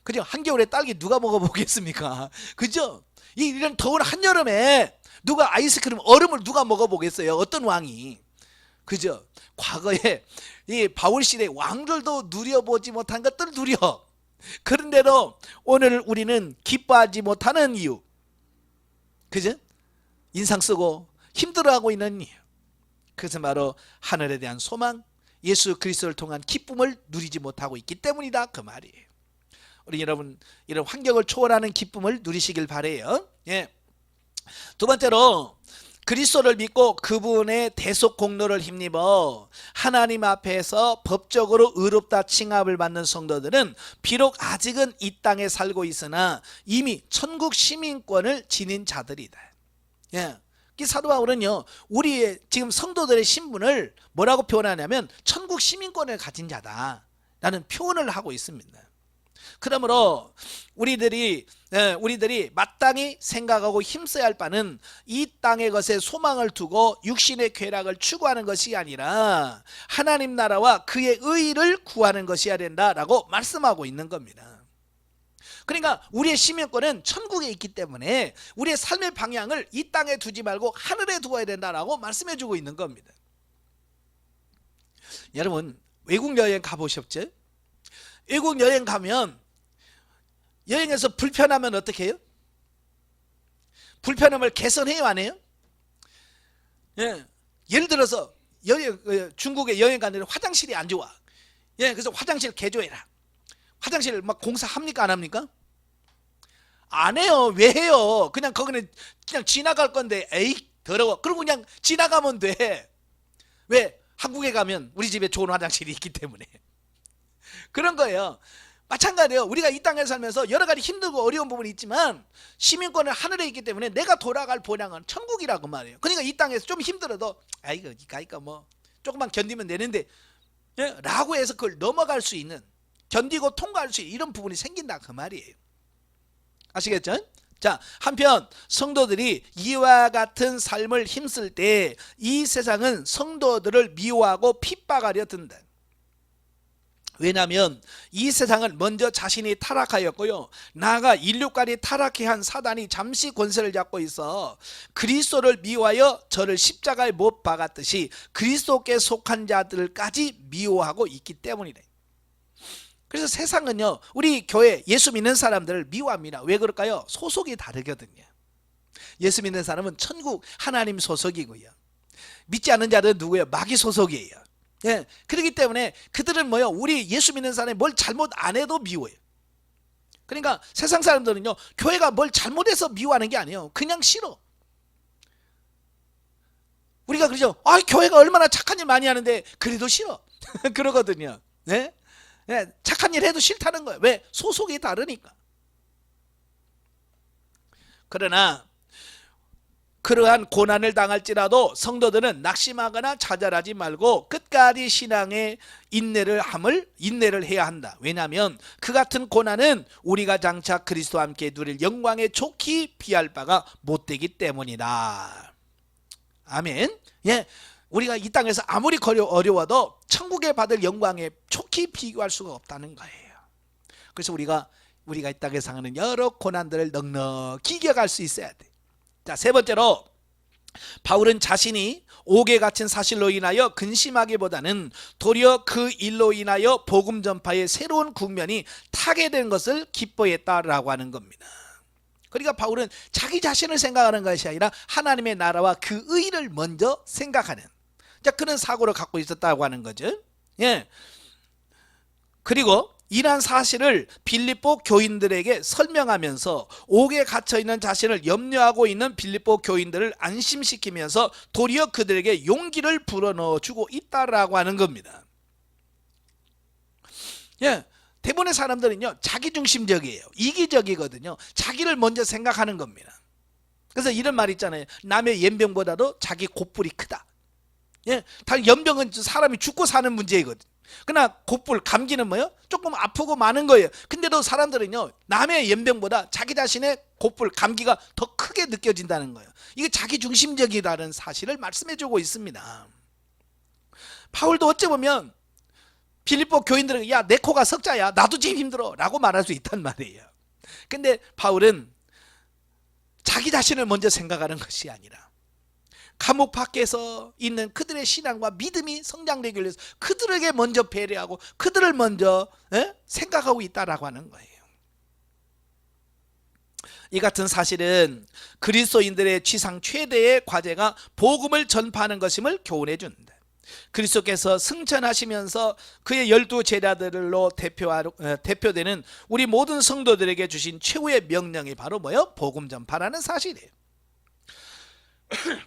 그죠? 한겨울에 딸기 누가 먹어보겠습니까? 그죠? 이런 더운 한여름에 누가 아이스크림 얼음을 누가 먹어보겠어요? 어떤 왕이? 그죠? 과거에 이 바울 시대 왕들도 누려보지 못한 것들을 누려. 그런데도 오늘 우리는 기뻐하지 못하는 이유, 그죠? 인상 쓰고 힘들어하고 있는 이유, 그것은 바로 하늘에 대한 소망, 예수 그리스도를 통한 기쁨을 누리지 못하고 있기 때문이다 그 말이에요. 우리 여러분 이런 환경을 초월하는 기쁨을 누리시길 바래요. 두 번째로 그리스도를 믿고 그분의 대속 공로를 힘입어 하나님 앞에서 법적으로 의롭다 칭함을 받는 성도들은 비록 아직은 이 땅에 살고 있으나 이미 천국 시민권을 지닌 자들이다. 사도 바울은요 우리의 지금 성도들의 신분을 뭐라고 표현하냐면 천국 시민권을 가진 자다 라는 표현을 하고 있습니다. 그러므로 우리들이 마땅히 생각하고 힘써야 할 바는 이 땅의 것에 소망을 두고 육신의 쾌락을 추구하는 것이 아니라 하나님 나라와 그의 의를 구하는 것이어야 된다라고 말씀하고 있는 겁니다. 그러니까 우리의 시민권은 천국에 있기 때문에 우리의 삶의 방향을 이 땅에 두지 말고 하늘에 두어야 된다라고 말씀해 주고 있는 겁니다. 여러분, 외국 여행 가보셨죠? 외국 여행 가면 여행에서 불편하면 어떻게 해요? 불편함을 개선해요, 안 해요? 예. 예를 들어서 중국에 여행 갔는데 화장실이 안 좋아. 예, 그래서 화장실 개조해라. 화장실 막 공사합니까, 안 합니까? 안 해요. 왜 해요? 그냥 거기는 그냥 지나갈 건데, 에이 더러워. 그리고 그냥 지나가면 돼. 왜? 한국에 가면 우리 집에 좋은 화장실이 있기 때문에. 그런 거예요. 마찬가지예요. 우리가 이 땅에 살면서 여러 가지 힘들고 어려운 부분이 있지만 시민권은 하늘에 있기 때문에 내가 돌아갈 본향은 천국이라고 말해요. 그러니까 이 땅에서 좀 힘들어도 이거 뭐 조금만 견디면 되는데, 예? 라고 해서 그걸 넘어갈 수 있는, 견디고 통과할 수 있는 이런 부분이 생긴다 그 말이에요. 아시겠죠? 자, 한편 성도들이 이와 같은 삶을 힘쓸 때 이 세상은 성도들을 미워하고 핍박하려 든다. 왜냐하면 이 세상은 먼저 자신이 타락하였고요, 나아가 인류까지 타락해 한 사단이 잠시 권세를 잡고 있어 그리스도를 미워하여 저를 십자가에 못 박았듯이 그리스도께 속한 자들까지 미워하고 있기 때문이래. 그래서 세상은요, 우리 교회 예수 믿는 사람들을 미워합니다. 왜 그럴까요? 소속이 다르거든요. 예수 믿는 사람은 천국 하나님 소속이고요, 믿지 않는 자들은 누구예요? 마귀 소속이에요. 예, 그렇기 때문에 그들은 뭐요? 우리 예수 믿는 사람이 뭘 잘못 안 해도 미워요. 그러니까 세상 사람들은요, 교회가 뭘 잘못해서 미워하는 게 아니에요. 그냥 싫어. 우리가 그러죠. 교회가 얼마나 착한 일 많이 하는데 그래도 싫어. 그러거든요. 네? 네, 착한 일 해도 싫다는 거예요. 왜? 소속이 다르니까. 그러나 그러한 고난을 당할지라도 성도들은 낙심하거나 좌절하지 말고 끝까지 신앙의 인내를 해야 한다. 왜냐하면 그 같은 고난은 우리가 장차 그리스도와 함께 누릴 영광에 좋게 비할 바가 못되기 때문이다. 아멘. 예, 우리가 이 땅에서 아무리 어려워도 천국에 받을 영광에 좋게 비교할 수가 없다는 거예요. 그래서 우리가 이 땅에서 하는 여러 고난들을 넉넉히 이겨갈 수 있어야 돼. 자, 세 번째로 바울은 자신이 옥에 갇힌 사실로 인하여 근심하기보다는 도리어 그 일로 인하여 복음 전파의 새로운 국면이 타게 된 것을 기뻐했다라고 하는 겁니다. 그러니까 바울은 자기 자신을 생각하는 것이 아니라 하나님의 나라와 그 의를 먼저 생각하는, 자, 그런 사고를 갖고 있었다고 하는 거죠. 예. 그리고 이러한 사실을 빌립보 교인들에게 설명하면서 옥에 갇혀있는 자신을 염려하고 있는 빌립보 교인들을 안심시키면서 도리어 그들에게 용기를 불어넣어주고 있다라고 하는 겁니다. 예, 대부분의 사람들은요, 자기중심적이에요. 이기적이거든요. 자기를 먼저 생각하는 겁니다. 그래서 이런 말 있잖아요. 남의 연병보다도 자기 곱불이 크다. 예, 연병은 사람이 죽고 사는 문제이거든. 그러나 곱불, 감기는 뭐예요? 조금 아프고 많은 거예요. 근데도 사람들은요, 남의 연병보다 자기 자신의 곱불, 감기가 더 크게 느껴진다는 거예요. 이게 자기중심적이라는 사실을 말씀해주고 있습니다. 바울도 어찌 보면 빌립보 교인들에게 야, 내 코가 석자야, 나도 지금 힘들어 라고 말할 수 있단 말이에요. 근데 바울은 자기 자신을 먼저 생각하는 것이 아니라 감옥 밖에서 있는 그들의 신앙과 믿음이 성장되기 위해서 그들에게 먼저 배려하고 그들을 먼저 생각하고 있다라고 하는 거예요. 이 같은 사실은 그리스도인들의 지상 최대의 과제가 복음을 전파하는 것임을 교훈해 준다. 그리스도께서 승천하시면서 그의 12 제자들로 대표되는 우리 모든 성도들에게 주신 최후의 명령이 바로 뭐예요? 복음 전파라는 사실이에요.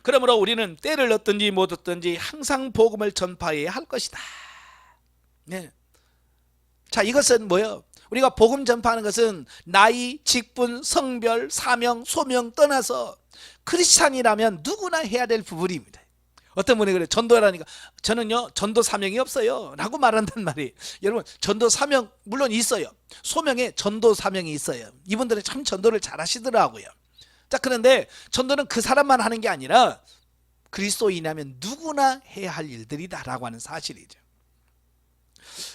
그러므로 우리는 때를 얻든지 못 얻든지 항상 복음을 전파해야 할 것이다. 네. 자, 이것은 뭐예요? 우리가 복음 전파하는 것은 나이, 직분, 성별, 사명, 소명 떠나서 크리스찬이라면 누구나 해야 될 부분입니다. 어떤 분이 그래, 전도라니까 저는요 전도 사명이 없어요 라고 말한단 말이에요. 여러분, 전도 사명 물론 있어요. 소명에 전도 사명이 있어요. 이분들은 참 전도를 잘 하시더라고요. 자, 그런데 전도는 그 사람만 하는 게 아니라 그리스도인이라면 누구나 해야 할 일들이다라고 하는 사실이죠.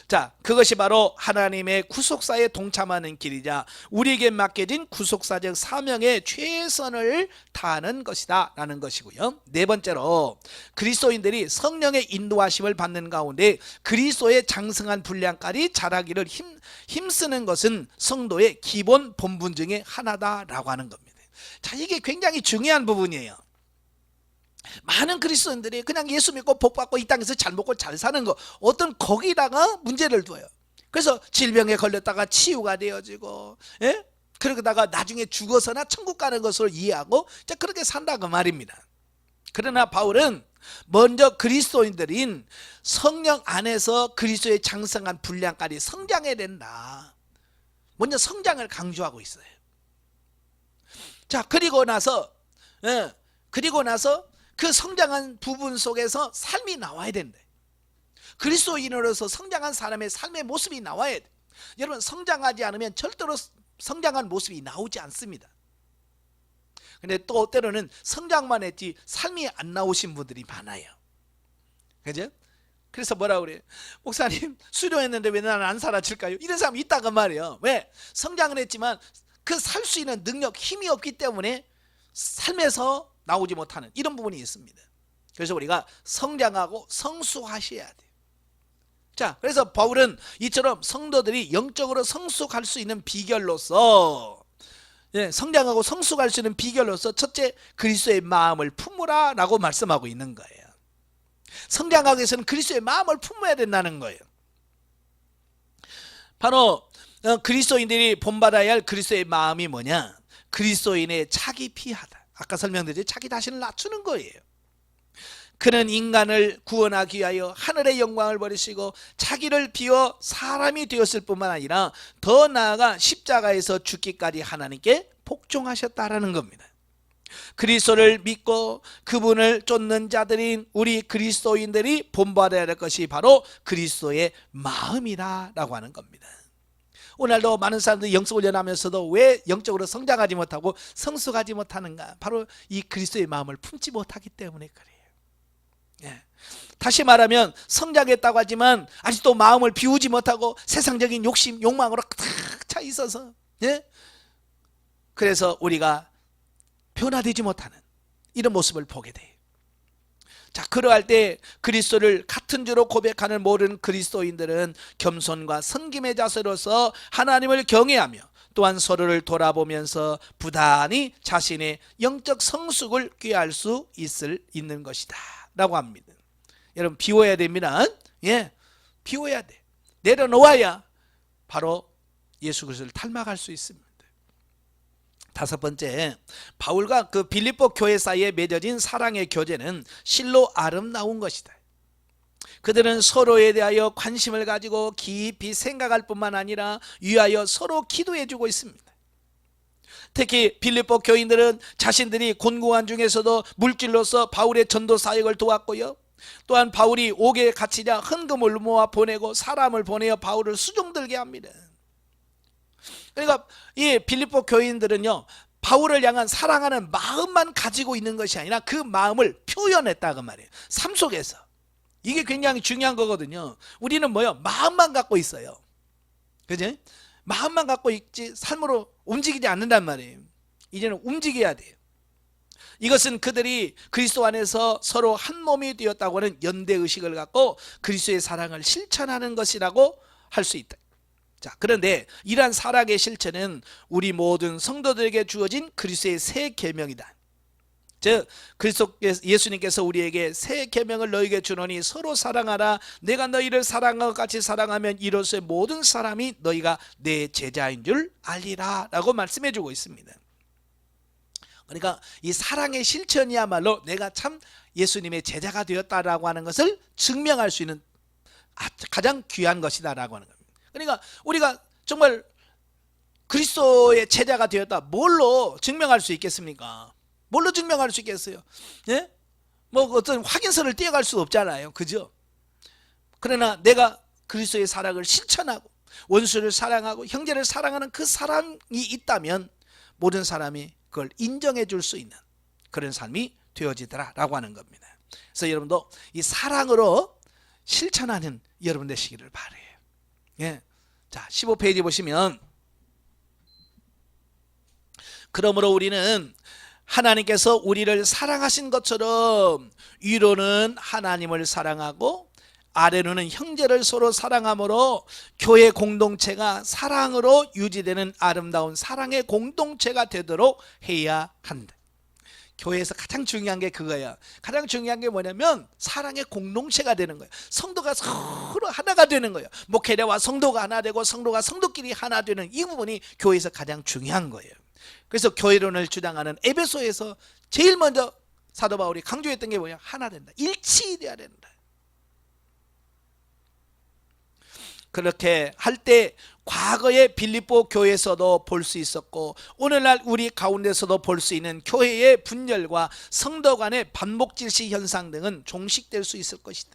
자, 그것이 바로 하나님의 구속사에 동참하는 길이자 우리에게 맡겨진 구속사적 사명에 최선을 다하는 것이다 라는 것이고요. 네 번째로, 그리스도인들이 성령의 인도하심을 받는 가운데 그리스도의 장성한 분량까지 자라기를 힘쓰는 것은 성도의 기본 본분 중에 하나다라고 하는 겁니다. 자, 이게 굉장히 중요한 부분이에요. 많은 그리스도인들이 그냥 예수 믿고 복 받고 이 땅에서 잘 먹고 잘 사는 거, 어떤 거기다가 문제를 둬요. 그래서 질병에 걸렸다가 치유가 되어지고, 예? 그러다가 나중에 죽어서나 천국 가는 것을 이해하고 자, 그렇게 산다 그 말입니다. 그러나 바울은 먼저 그리스도인들인 성령 안에서 그리스도의 장성한 분량까지 성장해야 된다. 먼저 성장을 강조하고 있어요. 자, 그리고 나서 그 성장한 부분 속에서 삶이 나와야 된대. 그리스도인으로서 성장한 사람의 삶의 모습이 나와야 돼. 여러분, 성장하지 않으면 절대로 성장한 모습이 나오지 않습니다. 근데 또 때로는 성장만 했지 삶이 안 나오신 분들이 많아요. 그죠? 그래서 뭐라 그래요? 목사님, 수료했는데 왜 나는 안 사라질까요? 이런 사람이 있다고 말이에요. 왜? 성장을 했지만 그 살 수 있는 능력, 힘이 없기 때문에 삶에서 나오지 못하는 이런 부분이 있습니다. 그래서 우리가 성장하고 성숙하셔야 돼요. 자, 그래서 바울은 이처럼 성도들이 영적으로 성숙할 수 있는 비결로서, 성장하고 성숙할 수 있는 비결로서 첫째, 그리스도의 마음을 품으라 라고 말씀하고 있는 거예요. 성장하기 위해서는 그리스도의 마음을 품어야 된다는 거예요. 바로 그리스도인들이 본받아야 할 그리스도의 마음이 뭐냐? 그리스도인의 자기 피하다. 아까 설명드렸죠. 자기 자신을 낮추는 거예요. 그는 인간을 구원하기 위하여 하늘의 영광을 버리시고 자기를 비워 사람이 되었을 뿐만 아니라 더 나아가 십자가에서 죽기까지 하나님께 복종하셨다라는 겁니다. 그리스도를 믿고 그분을 쫓는 자들인 우리 그리스도인들이 본받아야 할 것이 바로 그리스도의 마음이다라고 하는 겁니다. 오늘도 많은 사람들이 영성훈련하면서도 왜 영적으로 성장하지 못하고 성숙하지 못하는가? 바로 이 그리스도의 마음을 품지 못하기 때문에 그래요. 예. 다시 말하면 성장했다고 하지만 아직도 마음을 비우지 못하고 세상적인 욕심, 욕망으로 탁 차 있어서, 그래서 우리가 변화되지 못하는 이런 모습을 보게 돼요. 자, 그러할 때 그리스도를 같은 주로 고백하는 모든 그리스도인들은 겸손과 섬김의 자세로서 하나님을 경외하며 또한 서로를 돌아보면서 부단히 자신의 영적 성숙을 꾀할 수 있는 것이다 라고 합니다. 여러분, 비워야 됩니다. 비워야 돼. 내려놓아야 바로 예수 그리스도를 닮아갈 수 있습니다. 다섯 번째, 바울과 그 빌립보 교회 사이에 맺어진 사랑의 교제는 실로 아름다운 것이다. 그들은 서로에 대하여 관심을 가지고 깊이 생각할 뿐만 아니라 위하여 서로 기도해주고 있습니다. 특히 빌립보 교인들은 자신들이 곤고한 중에서도 물질로서 바울의 전도 사역을 도왔고요, 또한 바울이 옥에 갇히자 헌금을 모아 보내고 사람을 보내어 바울을 수종들게 합니다. 그러니까 이 빌립보 교인들은요, 바울을 향한 사랑하는 마음만 가지고 있는 것이 아니라 그 마음을 표현했다고 말이에요. 삶 속에서. 이게 굉장히 중요한 거거든요. 우리는 뭐요? 마음만 갖고 있어요. 그죠? 마음만 갖고 있지 삶으로 움직이지 않는단 말이에요. 이제는 움직여야 돼요. 이것은 그들이 그리스도 안에서 서로 한 몸이 되었다고 하는 연대의식을 갖고 그리스도의 사랑을 실천하는 것이라고 할 수 있다. 자, 그런데 이러한 사랑의 실천은 우리 모든 성도들에게 주어진 그리스도의 새 계명이다. 즉, 예수님께서 우리에게 새 계명을 너희에게 주노니 서로 사랑하라. 내가 너희를 사랑하고 같이 사랑하면 이로써 모든 사람이 너희가 내 제자인 줄 알리라 라고 말씀해 주고 있습니다. 그러니까 이 사랑의 실천이야말로 내가 참 예수님의 제자가 되었다라고 하는 것을 증명할 수 있는 가장 귀한 것이다라고 하는 겁니다. 그러니까 우리가 정말 그리스도의 제자가 되었다, 뭘로 증명할 수 있겠습니까? 뭘로 증명할 수 있겠어요? 뭐 어떤 확인서를 떼어갈 수 없잖아요. 그죠? 그러나 내가 그리스도의 사랑을 실천하고 원수를 사랑하고 형제를 사랑하는 그 사랑이 있다면 모든 사람이 그걸 인정해 줄 수 있는 그런 삶이 되어지더라 라고 하는 겁니다. 그래서 여러분도 이 사랑으로 실천하는 여러분 되시기를 바라요. 예. 자, 15페이지 보시면, 그러므로 우리는 하나님께서 우리를 사랑하신 것처럼 위로는 하나님을 사랑하고 아래로는 형제를 서로 사랑함으로 교회 공동체가 사랑으로 유지되는 아름다운 사랑의 공동체가 되도록 해야 한다. 교회에서 가장 중요한 게 그거야. 가장 중요한 게 뭐냐면 사랑의 공동체가 되는 거야. 성도가 서로 하나가 되는 거예요. 목회자와 성도가 하나 되고 성도가 성도끼리 하나 되는 이 부분이 교회에서 가장 중요한 거예요. 그래서 교회론을 주장하는 에베소에서 제일 먼저 사도 바울이 강조했던 게 뭐냐? 하나 된다. 일치돼야 된다. 그렇게 할 때 과거의 빌립보 교회에서도 볼 수 있었고 오늘날 우리 가운데서도 볼 수 있는 교회의 분열과 성도 간의 반목질시 현상 등은 종식될 수 있을 것이다.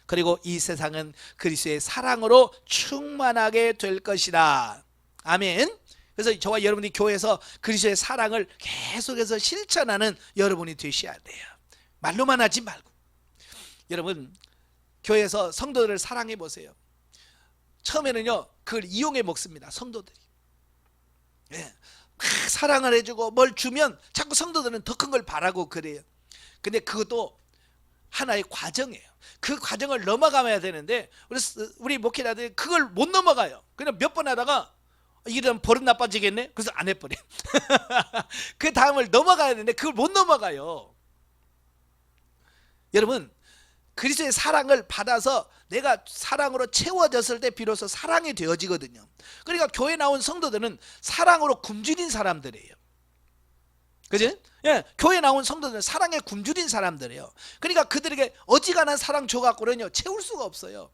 그리고 이 세상은 그리스도의 사랑으로 충만하게 될 것이다. 아멘. 그래서 저와 여러분이 교회에서 그리스도의 사랑을 계속해서 실천하는 여러분이 되셔야 돼요. 말로만 하지 말고. 여러분, 교회에서 성도들을 사랑해 보세요. 처음에는요, 그걸 이용해 먹습니다. 성도들이. 예, 막 사랑을 해주고 뭘 주면 자꾸 성도들은 더 큰 걸 바라고 그래요. 근데 그것도 하나의 과정이에요. 그 과정을 넘어가야 되는데 우리 목회자들이 그걸 못 넘어가요. 그냥 몇 번 하다가 이런 버릇 나빠지겠네? 그래서 안 해버려. 그 다음을 넘어가야 되는데 그걸 못 넘어가요. 여러분, 그리스도의 사랑을 받아서 내가 사랑으로 채워졌을 때 비로소 사랑이 되어지거든요. 그러니까 교회 나온 성도들은 사랑으로 굶주린 사람들이에요. 그지? 예, 교회 나온 성도들은 사랑에 굶주린 사람들이에요. 그러니까 그들에게 어지간한 사랑 줘갖고는요 채울 수가 없어요.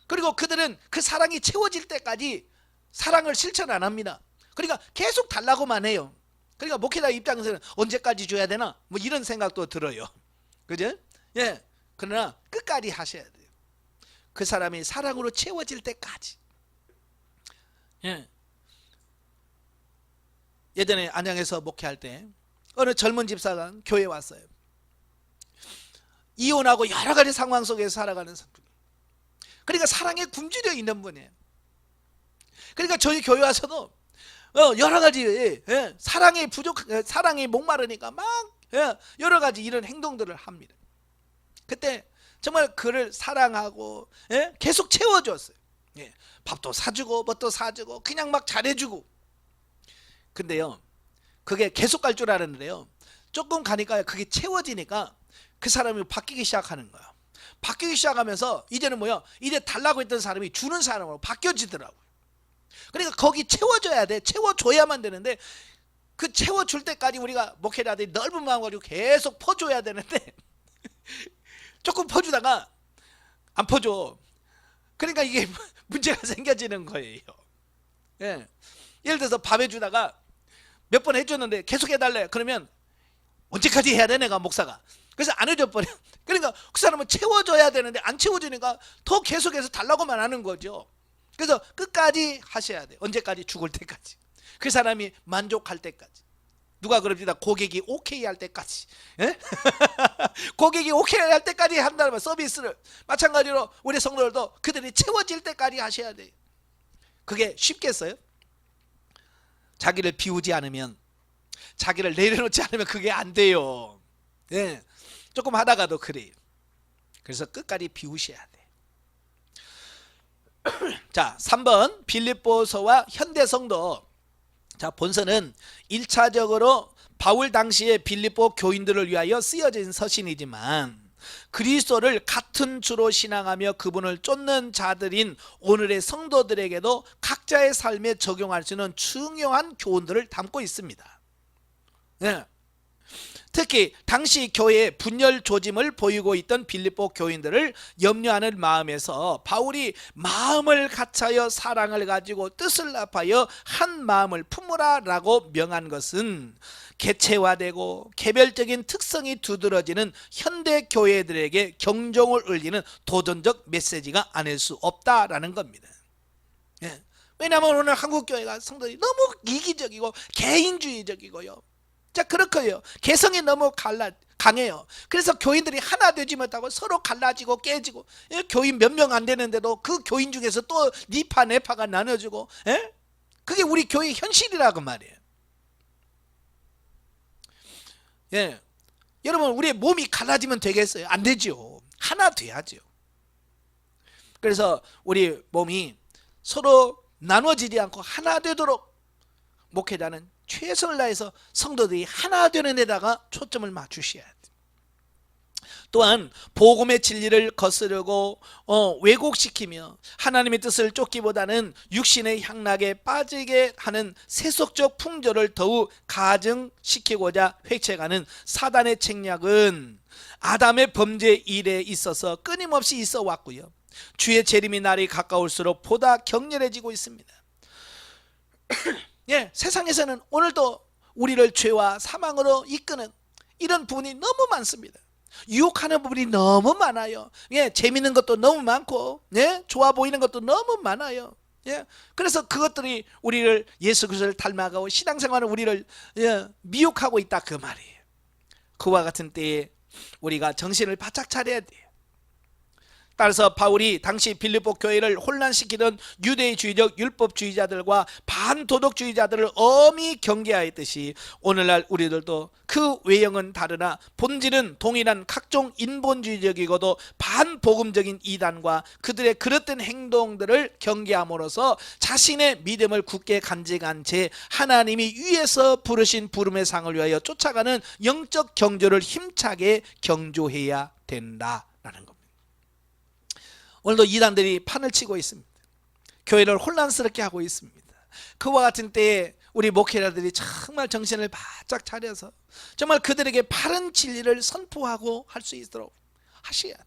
그리고 그들은 그 사랑이 채워질 때까지 사랑을 실천 안 합니다. 그러니까 계속 달라고만 해요. 그러니까 목회자 입장에서는 언제까지 줘야 되나? 뭐 이런 생각도 들어요. 그죠? 예. 그러나 끝까지 하셔야 돼요. 그 사람이 사랑으로 채워질 때까지. 예. 예전에 안양에서 목회할 때 어느 젊은 집사가 교회에 왔어요. 이혼하고 여러 가지 상황 속에서 살아가는 사람. 그러니까 사랑에 굶주려 있는 분이에요. 그러니까 저희 교회 와서도 여러 가지 사랑이 사랑이 목마르니까 막 여러 가지 이런 행동들을 합니다. 그때 정말 그를 사랑하고 계속 채워줬어요. 밥도 사주고 뭣도 사주고 그냥 막 잘해주고. 근데요, 그게 계속 갈 줄 알았는데요, 조금 가니까 그게 채워지니까 그 사람이 바뀌기 시작하는 거예요. 바뀌기 시작하면서 이제는 뭐야? 이제 달라고 했던 사람이 주는 사람으로 바뀌어지더라고요. 그러니까 거기 채워줘야 돼. 채워줘야만 되는데 그 채워줄 때까지 우리가 목회자들이 넓은 마음 가지고 계속 퍼줘야 되는데 조금 퍼주다가 안 퍼줘. 그러니까 이게 문제가 생겨지는 거예요. 예. 예를 들어서 밥 해주다가 몇 번 해줬는데 계속 해달래. 그러면 언제까지 해야 돼 내가 목사가. 그래서 안 해줘버려. 그러니까 그 사람은 채워줘야 되는데 안 채워주니까 더 계속해서 달라고만 하는 거죠. 그래서 끝까지 하셔야 돼. 언제까지? 죽을 때까지. 그 사람이 만족할 때까지. 누가 그럽니다. 고객이 오케이 할 때까지. 예? 고객이 오케이 할 때까지 한다면 서비스를. 마찬가지로 우리 성도들도 그들이 채워질 때까지 하셔야 돼요. 그게 쉽겠어요? 자기를 비우지 않으면, 자기를 내려놓지 않으면 그게 안 돼요. 예. 조금 하다가도 그래요. 그래서 끝까지 비우셔야 돼. 자, 3번 빌립보서와 현대성도. 자, 본서는 1차적으로 바울 당시에 빌립보 교인들을 위하여 쓰여진 서신이지만 그리스도를 같은 주로 신앙하며 그분을 쫓는 자들인 오늘의 성도들에게도 각자의 삶에 적용할 수 있는 중요한 교훈들을 담고 있습니다. 네. 특히 당시 교회의 분열 조짐을 보이고 있던 빌립보 교인들을 염려하는 마음에서 바울이 마음을 같이하여 사랑을 가지고 뜻을 합하여 한 마음을 품으라 라고 명한 것은 개체화되고 개별적인 특성이 두드러지는 현대 교회들에게 경종을 울리는 도전적 메시지가 아닐 수 없다라는 겁니다. 예. 왜냐하면 오늘 한국 교회가 성도들이 너무 이기적이고 개인주의적이고요. 자, 그렇고요. 개성이 너무 강해요. 그래서 교인들이 하나 되지 못하고 서로 갈라지고 깨지고, 예? 교인 몇 명 안 되는데도 그 교인 중에서 또 니파 내파가 나눠지고, 예? 그게 우리 교회 현실이라고 말이에요. 예. 여러분, 우리의 몸이 갈라지면 되겠어요? 안 되죠. 하나 돼야죠. 그래서 우리 몸이 서로 나눠지지 않고 하나 되도록 목회자는 최선을 다해서 성도들이 하나 되는 데다가 초점을 맞추셔야 돼요. 또한 복음의 진리를 거스르고 왜곡시키며 하나님의 뜻을 쫓기보다는 육신의 향락에 빠지게 하는 세속적 풍조를 더욱 가증시키고자 획책하는 사단의 책략은 아담의 범죄 일에 있어서 끊임없이 있어 왔고요. 주의 재림의 날이 가까울수록 보다 격렬해지고 있습니다. 예, 세상에서는 오늘도 우리를 죄와 사망으로 이끄는 이런 부분이 너무 많습니다. 유혹하는 부분이 너무 많아요. 예, 재밌는 것도 너무 많고, 예, 좋아 보이는 것도 너무 많아요. 예, 그래서 그것들이 우리를 예수 그리스도를 닮아가고 신앙생활은 우리를 미혹하고 있다 그 말이에요. 그와 같은 때에 우리가 정신을 바짝 차려야 돼요. 따라서 바울이 당시 빌립보 교회를 혼란시키던 유대주의적 율법주의자들과 반도덕주의자들을 엄히 경계하였듯이 오늘날 우리들도 그 외형은 다르나 본질은 동일한 각종 인본주의적이고도 반복음적인 이단과 그들의 그릇된 행동들을 경계함으로써 자신의 믿음을 굳게 간직한 채 하나님이 위에서 부르신 부름의 상을 위하여 쫓아가는 영적 경주를 힘차게 경주해야 된다라는 겁니다. 오늘도 이단들이 판을 치고 있습니다. 교회를 혼란스럽게 하고 있습니다. 그와 같은 때에 우리 목회자들이 정말 정신을 바짝 차려서 정말 그들에게 바른 진리를 선포하고 할 수 있도록 하셔야 돼요.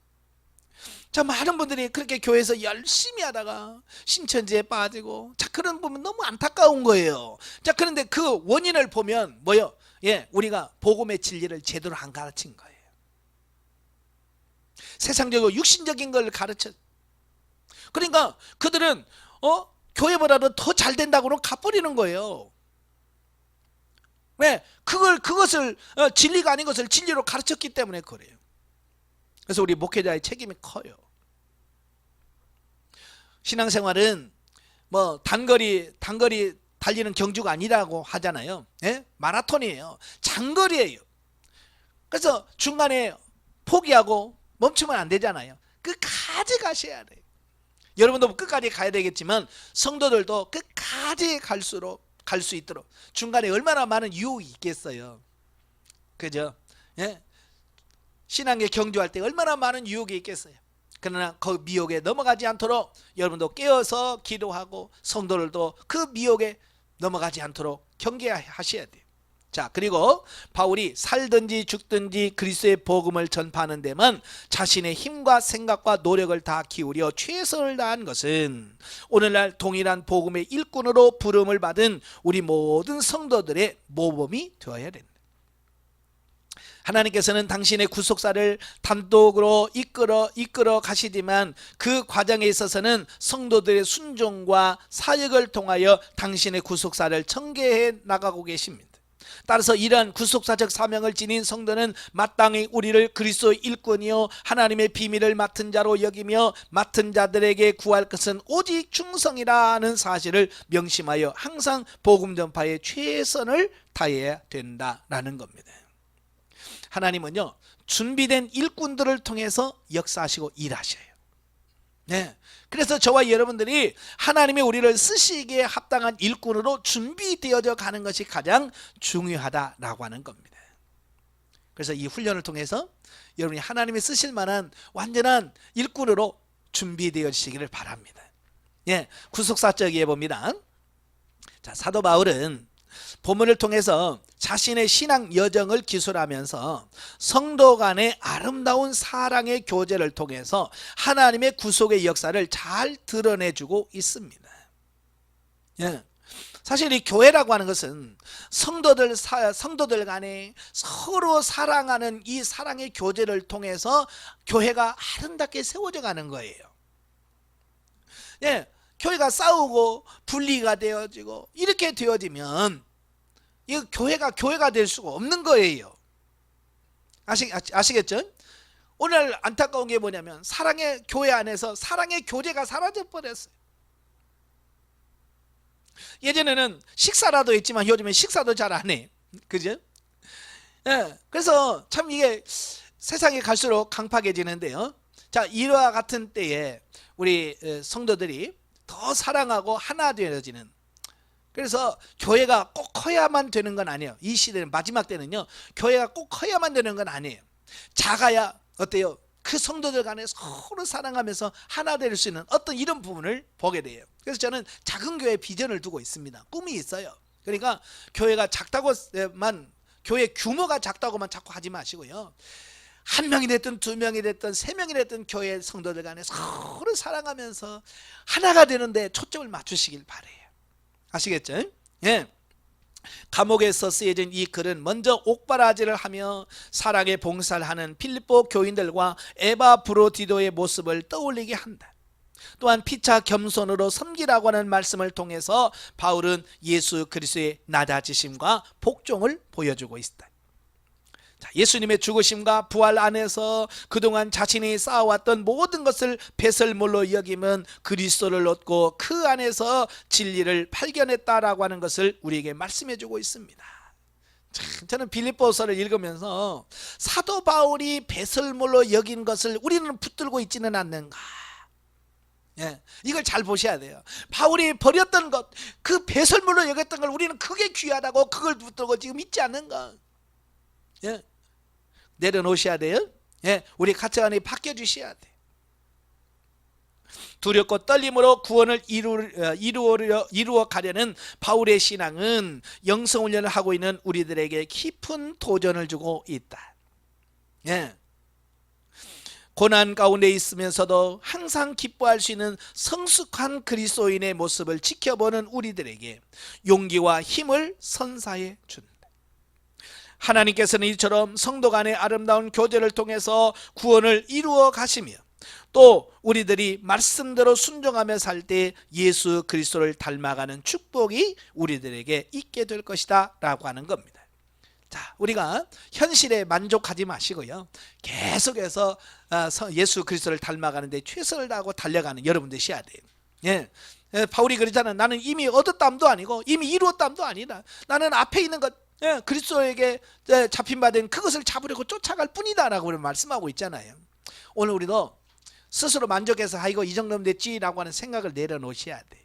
자, 많은 분들이 그렇게 교회에서 열심히 하다가 신천지에 빠지고, 자, 그런 부분 너무 안타까운 거예요. 자, 그런데 그 원인을 보면 뭐요? 예, 우리가 복음의 진리를 제대로 안 가르친 거예요. 세상적이고 육신적인 걸 가르쳐. 그러니까 그들은 교회보다도 더 잘 된다고는 갚아버리는 거예요. 왜? 그것을 진리가 아닌 것을 진리로 가르쳤기 때문에 그래요. 그래서 우리 목회자의 책임이 커요. 신앙생활은 뭐 단거리 달리는 경주가 아니라고 하잖아요. 예? 마라톤이에요. 장거리예요. 그래서 중간에 포기하고 멈추면 안 되잖아요. 끝까지 가셔야 돼요. 여러분도 끝까지 가야 되겠지만 성도들도 끝까지 갈 수 있도록 중간에 얼마나 많은 유혹이 있겠어요. 그죠? 예? 신앙의 경주할 때 얼마나 많은 유혹이 있겠어요. 그러나 그 미혹에 넘어가지 않도록 여러분도 깨어서 기도하고 성도들도 그 미혹에 넘어가지 않도록 경계하셔야 돼요. 자, 그리고 바울이 살든지 죽든지 그리스도의 복음을 전파하는 데만 자신의 힘과 생각과 노력을 다 기울여 최선을 다한 것은 오늘날 동일한 복음의 일꾼으로 부름을 받은 우리 모든 성도들의 모범이 되어야 됩니다. 하나님께서는 당신의 구속사를 단독으로 이끌어 가시지만 그 과정에 있어서는 성도들의 순종과 사역을 통하여 당신의 구속사를 전개해 나가고 계십니다. 따라서 이러한 구속사적 사명을 지닌 성도는 마땅히 우리를 그리스도의 일꾼이요 하나님의 비밀을 맡은 자로 여기며 맡은 자들에게 구할 것은 오직 충성이라는 사실을 명심하여 항상 복음 전파에 최선을 다해야 된다라는 겁니다. 하나님은요 준비된 일꾼들을 통해서 역사하시고 일하셔요. 네. 그래서 저와 여러분들이 하나님이 우리를 쓰시기에 합당한 일꾼으로 준비되어져 가는 것이 가장 중요하다라고 하는 겁니다. 그래서 이 훈련을 통해서 여러분이 하나님이 쓰실 만한 완전한 일꾼으로 준비되어지시기를 바랍니다. 예, 구속사적 이해 봅니다. 자, 사도 바울은 본문을 통해서 자신의 신앙 여정을 기술하면서 성도 간의 아름다운 사랑의 교제를 통해서 하나님의 구속의 역사를 잘 드러내주고 있습니다. 예. 사실 이 교회라고 하는 것은 성도들 간에 서로 사랑하는 이 사랑의 교제를 통해서 교회가 아름답게 세워져 가는 거예요. 예, 교회가 싸우고 분리가 되어지고 이렇게 되어지면 이 교회가 될 수가 없는 거예요. 아시겠죠? 오늘 안타까운 게 뭐냐면 사랑의 교회 안에서 사랑의 교제가 사라져 버렸어요. 예전에는 식사라도 했지만 요즘엔 식사도 잘 안 해. 그죠? 예, 그래서 참 이게 세상에 갈수록 강팍해지는데요. 자, 이와 같은 때에 우리 성도들이 더 사랑하고 하나 되어지는, 그래서 교회가 꼭 커야만 되는 건 아니에요. 이 시대는 마지막 때는요, 교회가 꼭 커야만 되는 건 아니에요. 작아야 어때요? 그 성도들 간에 서로 사랑하면서 하나 될 수 있는 어떤 이런 부분을 보게 돼요. 그래서 저는 작은 교회 비전을 두고 있습니다. 꿈이 있어요. 그러니까 교회가 작다고만, 교회 규모가 작다고만 자꾸 하지 마시고요, 한 명이 됐든 두 명이 됐든 세 명이 됐든 교회 성도들 간에 서로 사랑하면서 하나가 되는데 초점을 맞추시길 바래요. 아시겠죠? 예. 감옥에서 쓰여진 이 글은 먼저 옥바라지를 하며 사랑의 봉사를 하는 빌립보 교인들과 에바브로디도의 모습을 떠올리게 한다. 또한 피차 겸손으로 섬기라고 하는 말씀을 통해서 바울은 예수 그리스도의 낮아지심과 복종을 보여주고 있다. 예수님의 죽으심과 부활 안에서 그동안 자신이 쌓아왔던 모든 것을 배설물로 여기면 그리스도를 얻고 그 안에서 진리를 발견했다라고 하는 것을 우리에게 말씀해 주고 있습니다. 저는 빌립보서를 읽으면서 사도 바울이 배설물로 여긴 것을 우리는 붙들고 있지는 않는가. 예, 이걸 잘 보셔야 돼요. 바울이 버렸던 것, 그 배설물로 여겼던 걸 우리는 그게 귀하다고 그걸 붙들고 지금 있지 않는가. 예, 내려놓으셔야 돼요. 예, 우리 가치관이 바뀌어주셔야 돼. 두렵고 떨림으로 구원을 이루어 가려는 바울의 신앙은 영성훈련을 하고 있는 우리들에게 깊은 도전을 주고 있다. 예, 고난 가운데 있으면서도 항상 기뻐할 수 있는 성숙한 그리스도인의 모습을 지켜보는 우리들에게 용기와 힘을 선사해 준다. 하나님께서는 이처럼 성도 간의 아름다운 교제를 통해서 구원을 이루어 가시며 또 우리들이 말씀대로 순종하며 살 때 예수 그리스도를 닮아가는 축복이 우리들에게 있게 될 것이다 라고 하는 겁니다. 자, 우리가 현실에 만족하지 마시고요, 계속해서 예수 그리스도를 닮아가는 데 최선을 다하고 달려가는 여러분 되셔야 돼요. 예, 바울이 그러잖아요. 나는 이미 얻었담도 아니고 이미 이루었담도 아니다. 나는 앞에 있는 것, 그리스도에게 잡힌 바 된 그것을 잡으려고 쫓아갈 뿐이다 라고 말씀하고 있잖아요. 오늘 우리도 스스로 만족해서 아이고 이 정도면 됐지라고 하는 생각을 내려놓으셔야 돼요.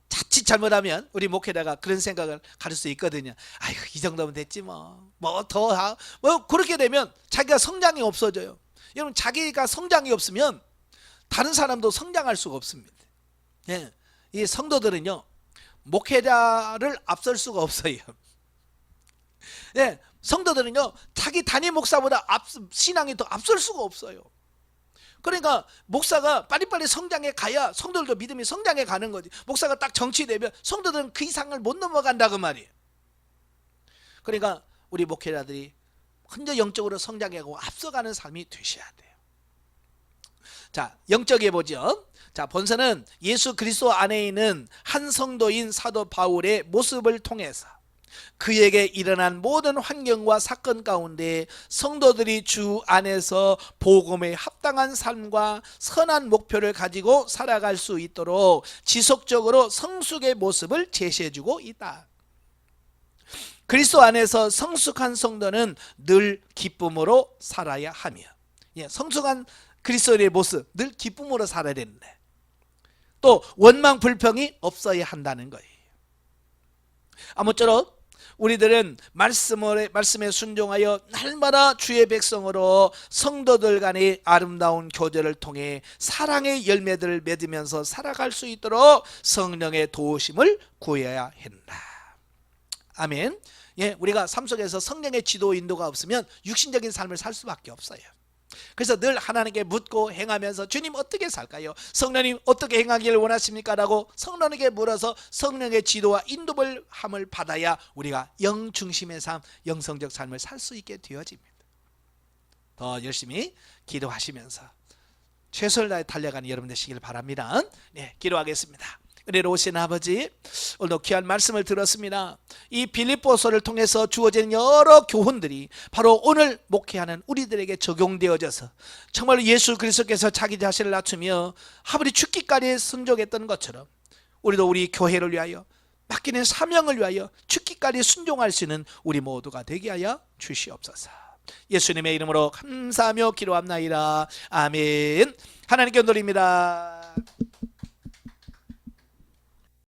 자칫 잘못하면 우리 목회자가 그런 생각을 가질 수 있거든요. 아이고 이 정도면 됐지 뭐 더 그렇게 되면 자기가 성장이 없어져요. 여러분, 자기가 성장이 없으면 다른 사람도 성장할 수가 없습니다. 예, 이 성도들은요, 목회자를 앞설 수가 없어요. 예, 성도들은요, 자기 단임 목사보다 신앙이 더 앞설 수가 없어요. 그러니까 목사가 빨리빨리 성장해 가야 성도들도 믿음이 성장해 가는 거지. 목사가 딱 정치되면 성도들은 그 이상을 못 넘어간다 그 말이에요. 그러니까 우리 목회자들이 먼저 영적으로 성장하고 앞서가는 삶이 되셔야 돼요. 자, 영적에 보죠. 자, 본서는 예수 그리스도 안에 있는 한 성도인 사도 바울의 모습을 통해서 그에게 일어난 모든 환경과 사건 가운데 성도들이 주 안에서 복음에 합당한 삶과 선한 목표를 가지고 살아갈 수 있도록 지속적으로 성숙의 모습을 제시해주고 있다. 그리스도 안에서 성숙한 성도는 늘 기쁨으로 살아야 하며, 성숙한 그리스도의 모습, 늘 기쁨으로 살아야 되는데 또 원망 불평이 없어야 한다는 거예요. 아무쪼록 우리들은 말씀에 순종하여 날마다 주의 백성으로 성도들 간의 아름다운 교제를 통해 사랑의 열매들을 맺으면서 살아갈 수 있도록 성령의 도우심을 구해야 한다. 아멘. 예, 우리가 삶 속에서 성령의 지도 인도가 없으면 육신적인 삶을 살 수밖에 없어요. 그래서 늘 하나님께 묻고 행하면서 주님 어떻게 살까요? 성령님 어떻게 행하기를 원하십니까? 라고 성령에게 물어서 성령의 지도와 인도함을 받아야 우리가 영 중심의 삶, 영성적 삶을 살 수 있게 되어집니다. 더 열심히 기도하시면서 최선을 다해 달려가는 여러분 되시길 바랍니다. 네, 기도하겠습니다. 은혜로우신 아버지, 오늘도 귀한 말씀을 들었습니다. 이 빌립보서를 통해서 주어진 여러 교훈들이 바로 오늘 목회하는 우리들에게 적용되어져서 정말 예수 그리스도께서 자기 자신을 낮추며 아버지 죽기까지 순종했던 것처럼 우리도 우리 교회를 위하여 맡기는 사명을 위하여 죽기까지 순종할 수 있는 우리 모두가 되게 하여 주시옵소서. 예수님의 이름으로 감사하며 기도합나이다. 아멘. 하나님께 드립니다.